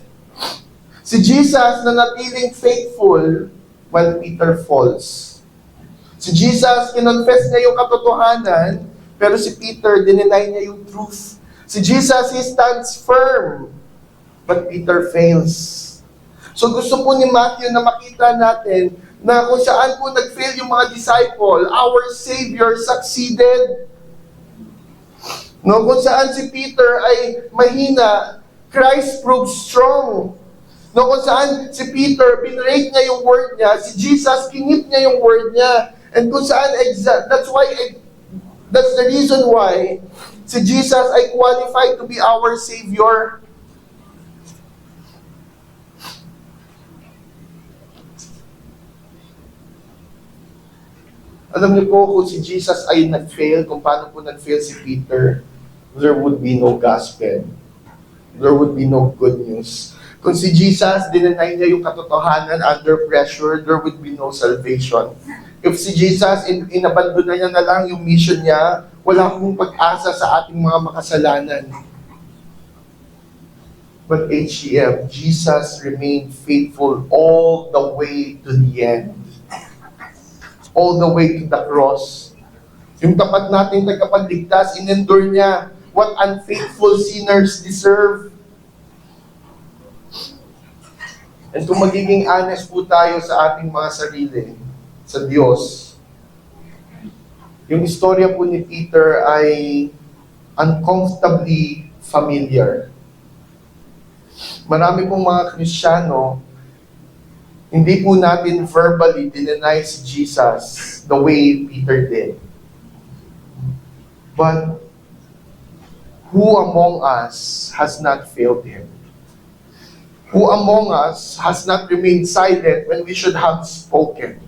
Si Jesus na natiling faithful while Peter falls. Si Jesus, kinonfess niya yung katotohanan, pero si Peter, dinenay niya yung truth. Si Jesus, he stands firm, but Peter fails. So gusto po ni Matthew na makita natin na kung saan po nag-fail yung mga disciple, our Savior succeeded. No, kung saan si Peter ay mahina, Christ proved strong. No, kung saan si Peter, binrake niya yung word niya, si Jesus, kinip niya yung word niya. And kung saan, that's the reason why si Jesus ay qualified to be our Savior. Alam niyo po, kung si Jesus ay nag-fail, kung paano po nag-fail si Peter, there would be no gospel. There would be no good news. Kung si Jesus, dinenay niya yung katotohanan under pressure, there would be no salvation. If si Jesus, inabandon na niya na lang yung mission niya, wala pong pag-asa sa ating mga makasalanan. But HCM, Jesus remained faithful all the way to the end. All the way to the cross. Yung tapat nating tagapagligtas, in-endure niya what unfaithful sinners deserve. And kung magiging honest po tayo sa ating mga sarili, sa Diyos, yung istorya po ni Peter ay uncomfortably familiar. Marami pong mga Kristiyano, hindi po natin verbally deny si Jesus the way Peter did. But who among us has not failed him? Who among us has not remained silent when we should have spoken?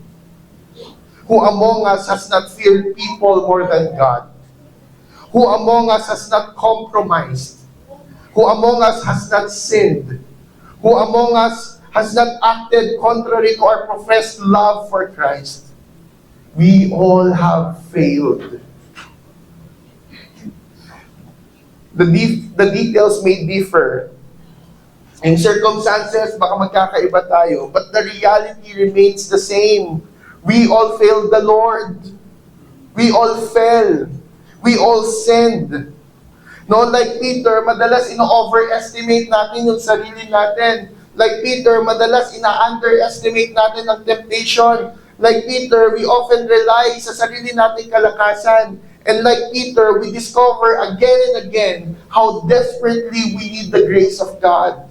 Who among us has not feared people more than God? Who among us has not compromised? Who among us has not sinned? Who among us has not acted contrary to our professed love for Christ? We all have failed. The details may differ. In circumstances, baka magkakaiba tayo, but the reality remains the same. We all failed the Lord. We all fell. We all sinned. No, like Peter, madalas ino-overestimate natin yung sarili natin. Like Peter, madalas ina-underestimate natin ang temptation. Like Peter, we often rely sa sarili nating kalakasan. And like Peter, we discover again and again how desperately we need the grace of God.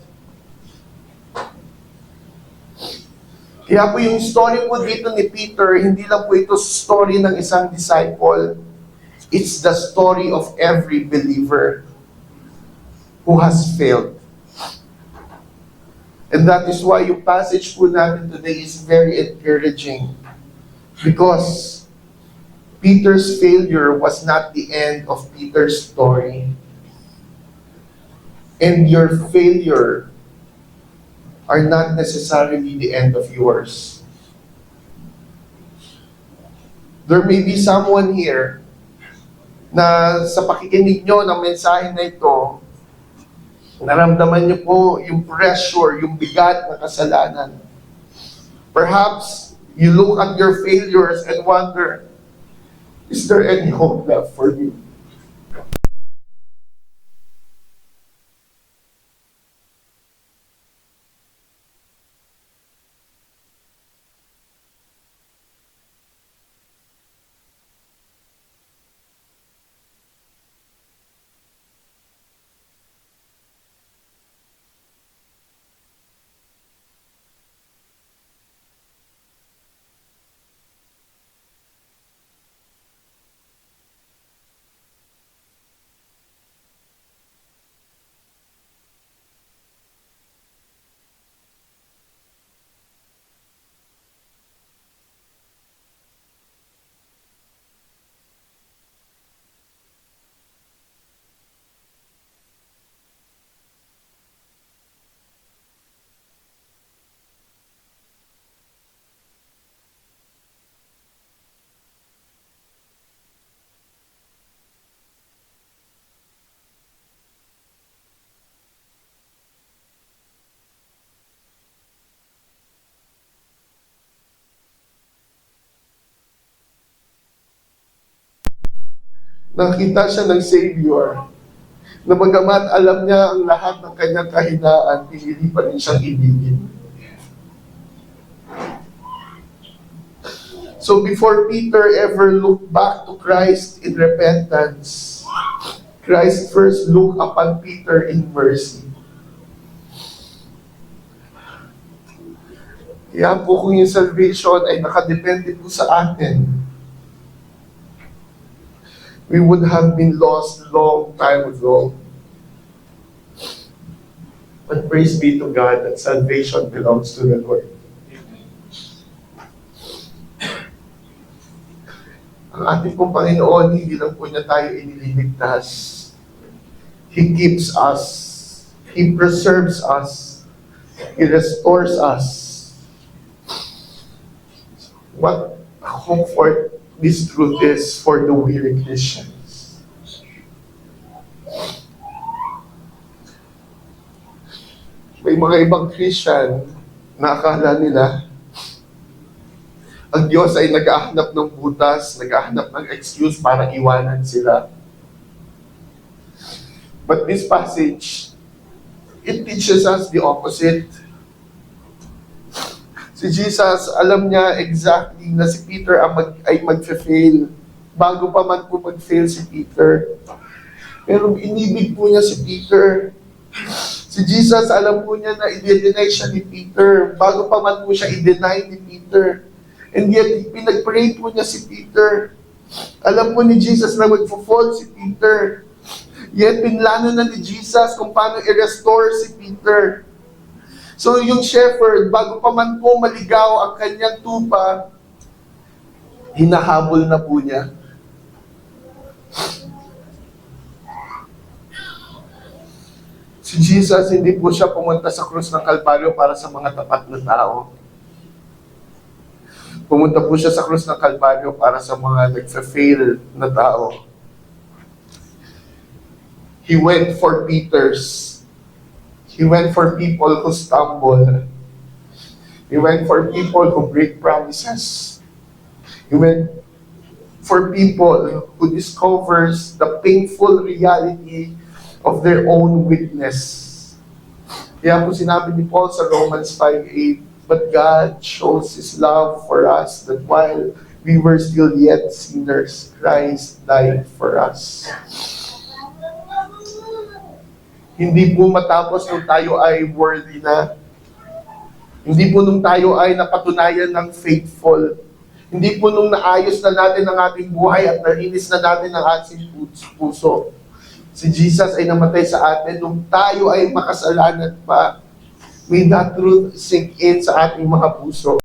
Kaya po yung story po dito ni Peter, hindi lang po ito story ng isang disciple. It's the story of every believer who has failed. And that is why yung passage po natin today is very encouraging. Because Peter's failure was not the end of Peter's story. And your failure are not necessarily the end of yours. There may be someone here na sa pakikinig nyo ng mensahe na ito, naramdaman nyo po yung pressure, yung bigat ng kasalanan. Perhaps you look at your failures and wonder, is there any hope left for me? Nakita siya ng Savior, na bagamat alam niya ang lahat ng kanyang kahinaan, pinili pa rin siyang ibigin. So before Peter ever looked back to Christ in repentance, Christ first looked upon Peter in mercy. Kaya po kung yung salvation ay nakadepende po sa atin, we would have been lost long time ago. But praise be to God that salvation belongs to the Lord. Ang ating pong Panginoon, hindi lang po niya tayo iniligtas. He keeps us. He preserves us. He restores us. What a comfort this truth is for the weary Christians. May mga ibang Christian na akala nila ang Diyos ay naghahanap ng butas, naghahanap ng excuse para iwanan sila. But this passage, it teaches us the opposite. Si Jesus, alam niya exactly na si Peter ay mag-fail. Bago pa man po mag-fail si Peter. Pero inibig po niya si Peter. Si Jesus, alam po niya na i-deny siya ni Peter. Bago pa man po siya i-deny ni Peter. And yet, pinag-pray po niya si Peter. Alam po ni Jesus na mag-fall si Peter. Yet, pinlano na ni Jesus kung paano i-restore si Peter. So, yung shepherd, bago pa man po maligaw ang kanyang tupa, hinahabol na po niya. Si Jesus, hindi po siya pumunta sa krus ng Kalbaryo para sa mga tapat na tao. Pumunta po siya sa krus ng Kalbaryo para sa mga nagfa-fail na tao. He went for Peters. He went for people who stumble. He went for people who break promises. He went for people who discovers the painful reality of their own weakness. Kaya po sinabi ni Paul sa Romans 5:8, but God shows His love for us that while we were still yet sinners, Christ died for us. Hindi po matapos nung tayo ay worthy na. Hindi po nung tayo ay napatunayan ng faithful. Hindi po nung naayos na natin ang ating buhay at nalinis na natin ang ating puso. Si Jesus ay namatay sa atin nung tayo ay makasalanan pa. May that truth sink in sa ating mga puso.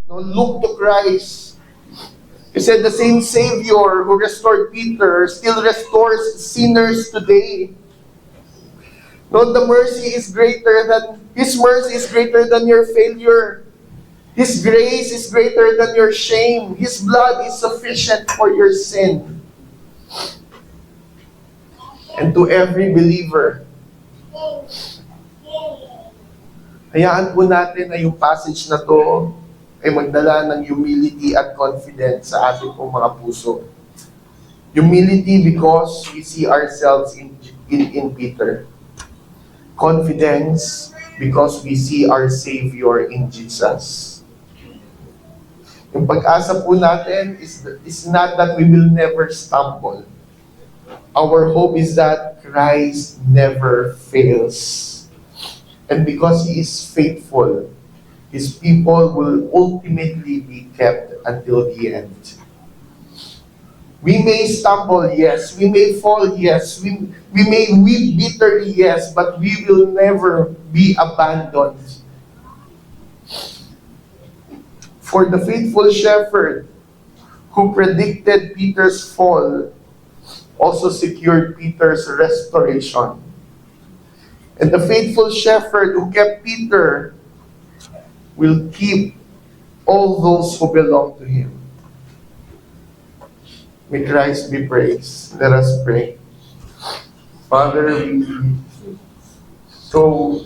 No, look to Christ. He said the same Savior who restored Peter still restores sinners today. No, the mercy is greater than, His mercy is greater than your failure. His grace is greater than your shame. His blood is sufficient for your sin. And to every believer, hayaan po natin na yung passage na to ay magdala ng humility at confidence sa ating pong mga puso. Humility because we see ourselves in Peter. Confidence because we see our Savior in Jesus. Yung pag-asa po natin is not that we will never stumble. Our hope is that Christ never fails. And because He is faithful, His people will ultimately be kept until the end. We may stumble, yes. We may fall, yes. We may weep bitterly, yes. But we will never be abandoned. For the faithful shepherd who predicted Peter's fall also secured Peter's restoration. And the faithful shepherd who kept Peter will keep all those who belong to him. May Christ be praised. Let us pray. Father, we so